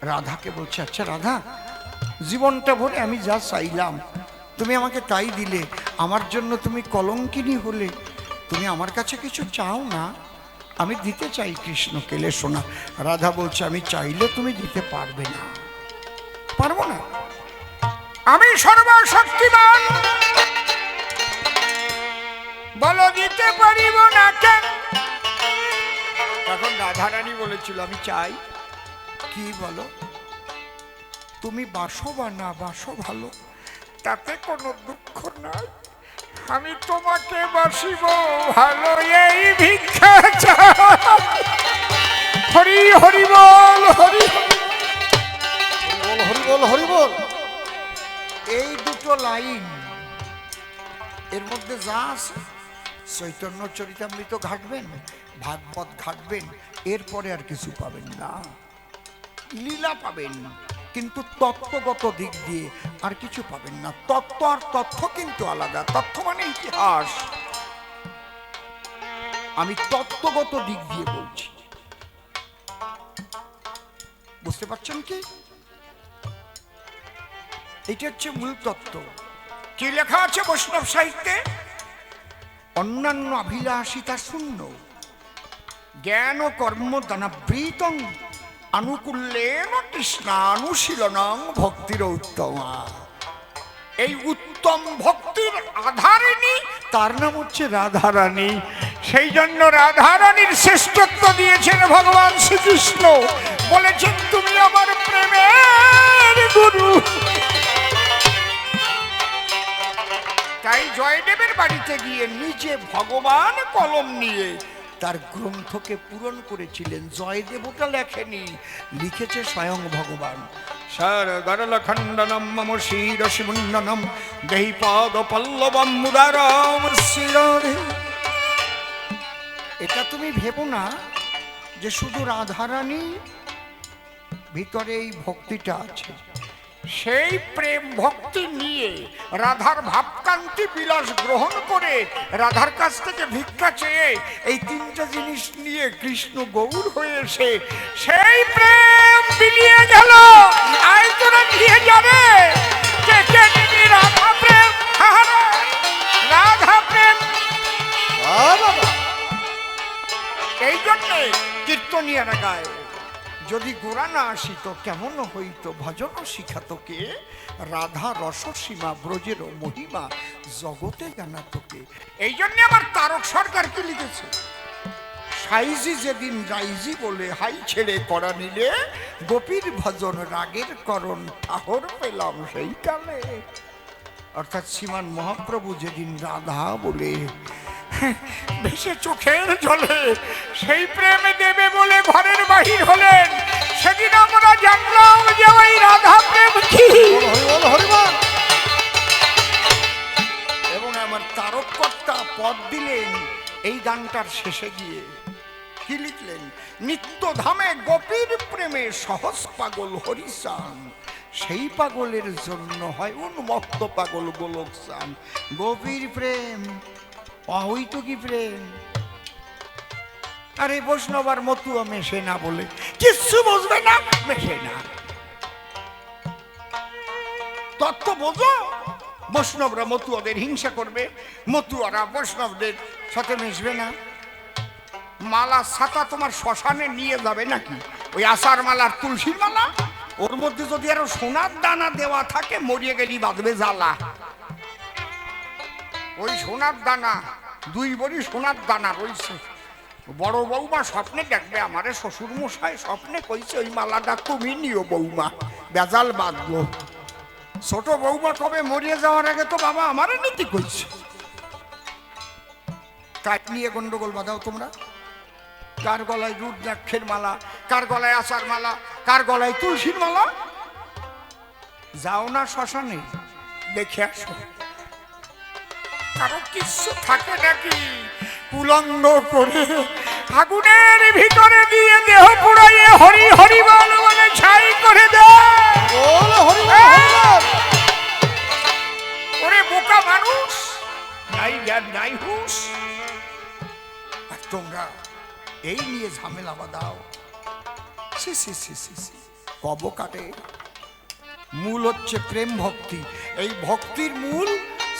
রাধাকে বলছে, আচ্ছা রাধা, জীবনটা ভরে আমি যা চাইলাম তুমি আমাকে তাই দিলে, আমার জন্য তুমি কলঙ্কিনী হলে, তুমি আমার কাছে কিছু চাও না? আমি দিতে চাই কৃষ্ণ কেলে সোনা। রাধা বলছে, আমি চাইলে তুমি দিতে পারবে না। পারবো না? আমি সর্বশক্তিমান, বলো দিতে পারিব না কেন? তখন রাধারানী বলেছিল, আমি চাই। কি বলো? তুমি বাসো বা না বাসো ভালো, তাতে কোনো দুঃখ নাই, আমি তোমাকে বাসিব ভালো, এই ভিক্ষা চাই। হরি হরি বল, হরি বল হরি বল হরি বল। এই দুটো লাইন এর মধ্যে যা আছে, চৈতন্য চরিতামৃত ঘাটবেন, ভাগবত ঘাটবেন, এরপরে আর কিছু পাবেন না। লীলা পাবেন, কিন্তু তত্ত্বগত দিক দিয়ে আর কিছু পাবেন না। তত্ত্ব আর তথ্য কিন্তু আলাদা। তথ্য মানে ইতিহাস, আমি তত্ত্বগত দিক দিয়ে বলছি। বুঝতে পারছেন কি? এটা হচ্ছে মূল তত্ত্ব। কি লেখা আছে বৈষ্ণব সাহিত্যে? অন্যান্য অভিলাষিতা শূন্য, জ্ঞান ও কর্ম দানাবৃতং আনুকূল্যেন তৃষ্ণানুশীলনং ভক্তির উত্তমা। এই উত্তম ভক্তির আধারিণী, তার নাম হচ্ছে রাধারানী। সেই জন্য রাধারানীর শ্রেষ্ঠত্ব দিয়েছেন ভগবান শ্রীকৃষ্ণ, বলেছেন তুমি আমার প্রেমের গুরু। তাই জয়দেবের বাড়িতে গিয়ে নিজে ভগবান কলম নিয়ে তার গ্রন্থকে পূরণ করেছিলেন। জয়দেবটা লেখেনি, লিখেছে স্বয়ং ভগবান। সার গরল খণ্ডনম মম শিরসি মুন্ডনম দেহি পাদ পল্লবম মুদারম শিরোধে। এটা তুমি ভেবো না যে শুধু রাধারানী ভিতরে এই ভক্তিটা আছে। সেই প্রেম ভক্তি নিয়ে রাধার ভাবকান্তি বিলাস গ্রহণ করে রাধার কাছ থেকে ভিক্ষা চেয়ে এই 3টা জিনিস নিয়ে কৃষ্ণ গৌর হয়ে এসে সেই প্রেম বিলিয়ে গেল। আয় তোরা দিয়ে যাবে কে কে নিবি রাধা প্রেম, আহারে, রাধা প্রেম। এই জন্যে কীর্তনিয়ারা গায়, যদি গোড়া না আসিত কেমন হইত ভজন শিখাত কে, রাধা রস সীমা ব্রজের মহিমা জগতে জানাতকে। এই জন্য আমার তারক সরকার কি লিখেছে, সাইজি যেদিন রাইজি বলে হাই ছেড়ে করা নিলে, গোপীর ভজন রাগের করণ ঠাহর পেলাম সেই কালে। অর্থাৎ শ্রীমান মহাপ্রভু যেদিন রাধা বলে ভেসে চোখের জলে সেই প্রেমে দেবে বলে ঘরের বাহির হলেন। সেদিন আমরা জানলাম যে ওই রাধা প্রেম কি। হরি বল হরি বল। এবং আমার তারককর্তা পদ দিলেন এই গানটার শেষে গিয়ে কি লিখলেন? নিত্য ধামে গোপীর প্রেমে সহজ পাগল হরিচান, সেই পাগলের জন্য হয় উন্মত্ত পাগল গোলক চান। গোপীর প্রেম অহৈতুকী প্রেম। আরে বৈষ্ণবার মতুয়া মেশে না বলে কিচ্ছু বুঝবে না, মেশে না। তত্ত্ব বোঝো, বৈষ্ণবরা মতুয়াদের হিংসা করবে, মতুয়ারা বৈষ্ণবদের সাথে মিশবে না। মালা ছাতা তোমার শ্মশানে নিয়ে যাবে নাকি? ওই আষাঢ় মালার তুলসীর মালা, ওর মধ্যে যদি আরো সোনার দানা দেওয়া থাকে মরিয়ে গেলি বাঁধবে জ্বালা। ওই সোনার দানা, 2 বড়ি সোনার দানা রয়েছে। বড় বৌমা স্বপ্নে দেখবে আমারে শ্বশুর মশাই স্বপ্নে কইছে ওই মালাটা তুমি নিও বৌমা, বেজাল বাঁধবো। ছোট বৌমা কবে মরিয়ে যাওয়ার আগে তো বাবা আমারে নীতি কইছে। কাঠ নিয়ে গন্ডগোল বাঁধাও তোমরা। কার গলায় রুদ্রাক্ষের মালা, কার গলায় আষাঢ় মালা, কার গলায় তুলসীর মালা। যাও না শ্মশানে, দেখে আসো। কারো কিচ্ছু থাকে নাকি? উলঙ্গ করে আগুনের ভিতরে দিয়ে দেহ পুড়াইয়ে হরি হরি বল বলে ছাই করে দেয়। বল হরি বল হরি বল। ওরে বোকা মানুষ, নাই জ্ঞান নাই হুঁশ। আর তোমরা এই নিয়ে ঝামেলা বাঁধাও। সি সি সি সি সি, কব কাটে। মূল হচ্ছে প্রেম ভক্তি। এই ভক্তির মূল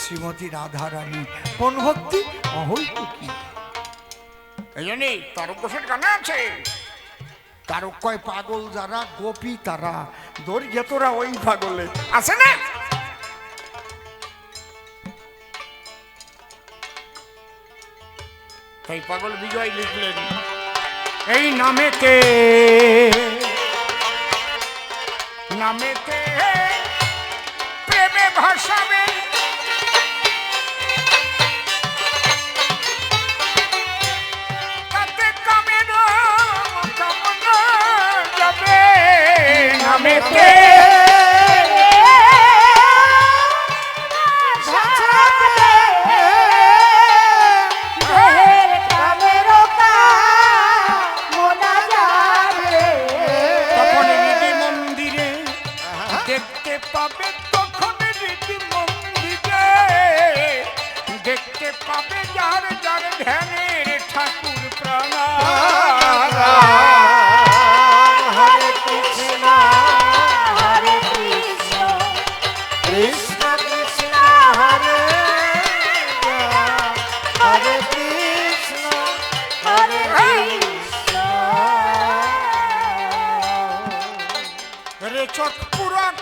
শ্রীমতী রাধা রানী। কোন ভক্তি? অহৈতুকী। এই জানি তারক ঘোষের গানে আছে, তারক কয় পাগল যারা গোপী তারা, দৈর্ঘ্য তোরা ওই পাগলে আছে না? তাই পাগল বিজয় লিখলেন এই নামেতে, নামেতে প্রেমে ভাসাবে তাতে কামের কামনা যাবে। নামেতে তখন রীতি মন্দিরে দেখতে পাবে, তখন রীতি মন্দিরে দেখতে পাবে যার যার ধ্যানের ঠাকুর প্রাণা। হরে কৃষ্ণ হরে কৃষ্ণ কৃষ্ণ কৃষ্ণ হরে রাম, হরে কৃষ্ণ হরে কৃষ্ণ। রেচক পুরাণ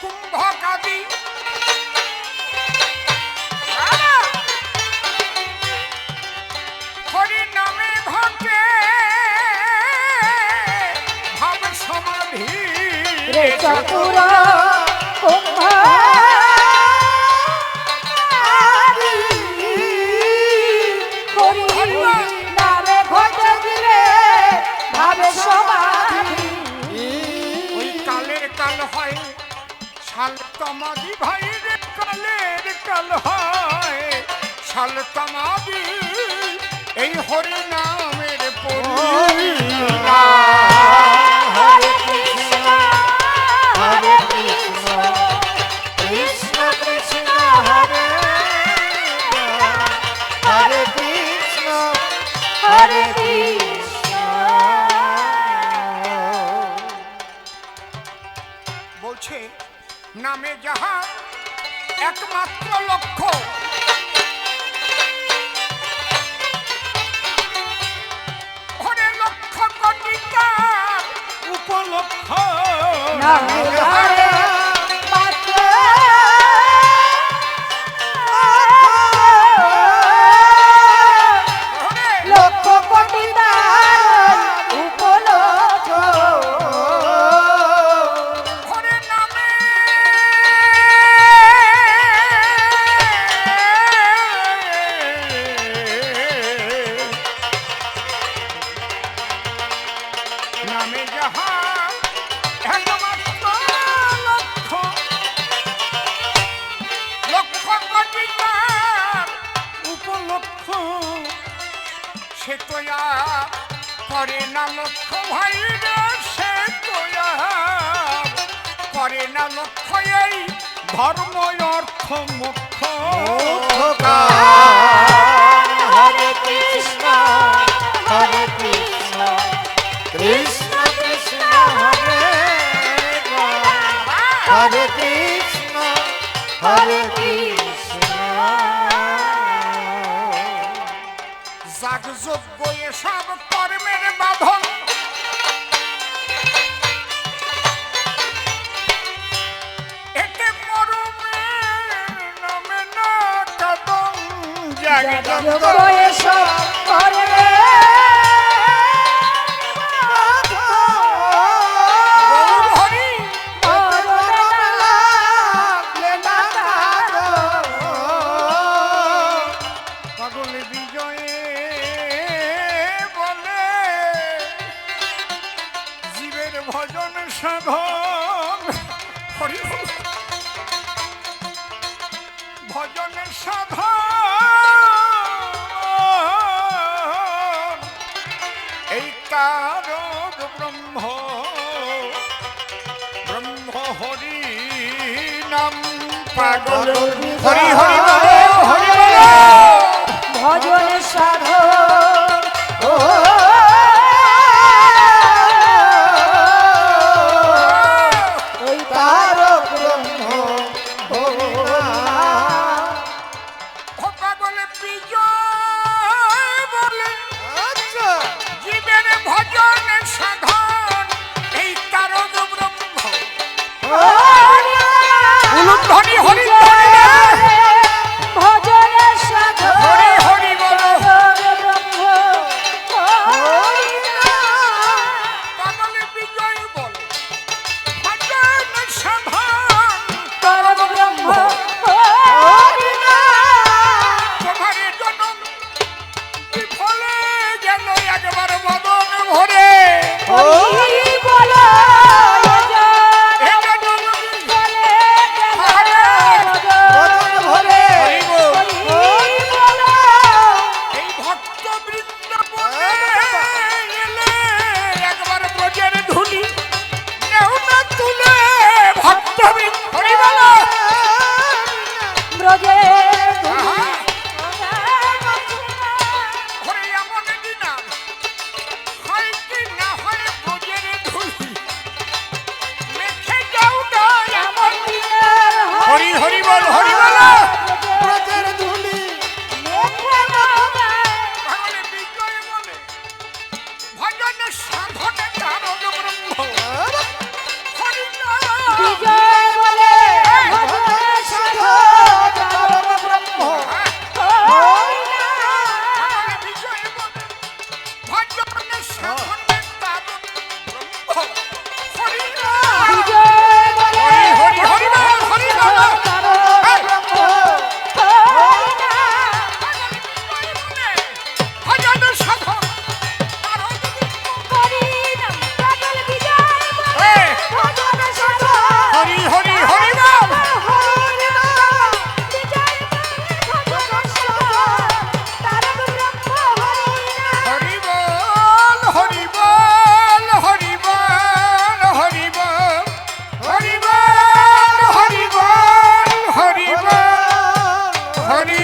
কুম্ভকাদি হরি নামে ঘটে ভাব সমাধি। চতুরা কুম্ভ হরি নামে ঘটে দিলে ভাবে সমাধি। ওই কালের কাল হয় শাল তমাদি ভাই রে, কালের কাল হয় শাল তমাদি। এই হরি নামের পরিণাম। হরে কৃষ্ণ হরে কৃষ্ণ কৃষ্ণ কৃষ্ণ হরে রাম, হরে কৃষ্ণ হরে কৃষ্ণ। বলছে নামে যাহা একমাত্র লক্ষ্য, ওরে লক্ষ কোটি তার উপলক্ষ। নামে যারে মাত্র ওরে লক্ষ কোটি তার উপলক্ষ। ওরে নামে করে না লক্ষ্য ভাই রে সে তোয়া করে না লক্ষ্য এই ধর্ম অর্থ মুখ্য হরে কৃষ্ণ হরে কৃষ্ণ কৃষ্ণ কৃষ্ণ হরে রাম হরে কৃষ্ণ হরে কৃষ্ণ যাগযজ্ঞ এসব কর্মের বাঁধন এতে মরমে নামে না কদম যাগযজ্ঞ এসব করবে গৌর হরি পাগল বিজয়ে বলে জীবের ভজন সাধন হরি বল। ভজন সাধন এই কারক ব্রহ্ম ব্রহ্ম হরি নাম পাগল হরি হরি বলো হরি বলো ভজন সাধন ওই তারক ব্রহ্ম হরি নাম। ও পাগল বিজয় বলে জীবের ভজন সাধন এই কারক ব্রহ্ম ধ্বনি হরি ভজন সাধন হরি হরি বলো ব্রহ্ম পাগল বিজয় বলে ভজন সাধন করব ব্রহ্ম তোমারে জনম বিফলে গেল একবার বদন ভরে হরি বলো এ জনম বলে বদন ভরে হরি বল। হরি বলো এই ভক্ত বৃন্দাবনে এলে একবার ব্রজের ধুলি নেও না তুলে ভক্ত হরি বলো ব্রজে আহা, হরি এমন দিনা হয় কি না হয় ব্রজের ধুলি মেখে যাও না এমন হরি হরি বল হরি বলো ব্রজের ধুলি তাহলে বিজয় বলে ভজন সাধনে কারক ব্রহ্ম হরি নাম। বিজয় বলে ভজন সাধন করব ব্রহ্ম হরি তাহলে বিজয় বলে ভজন সাধনে কারক ব্রহ্ম হরি নাম। বিজয় বলে হরি হরি বল হরি বল ভজন সাধন কারক হরি হরি হরি বল হরি বল হরি বল হরি বল হরি বল হরি বল হরি বল হরি বল হরি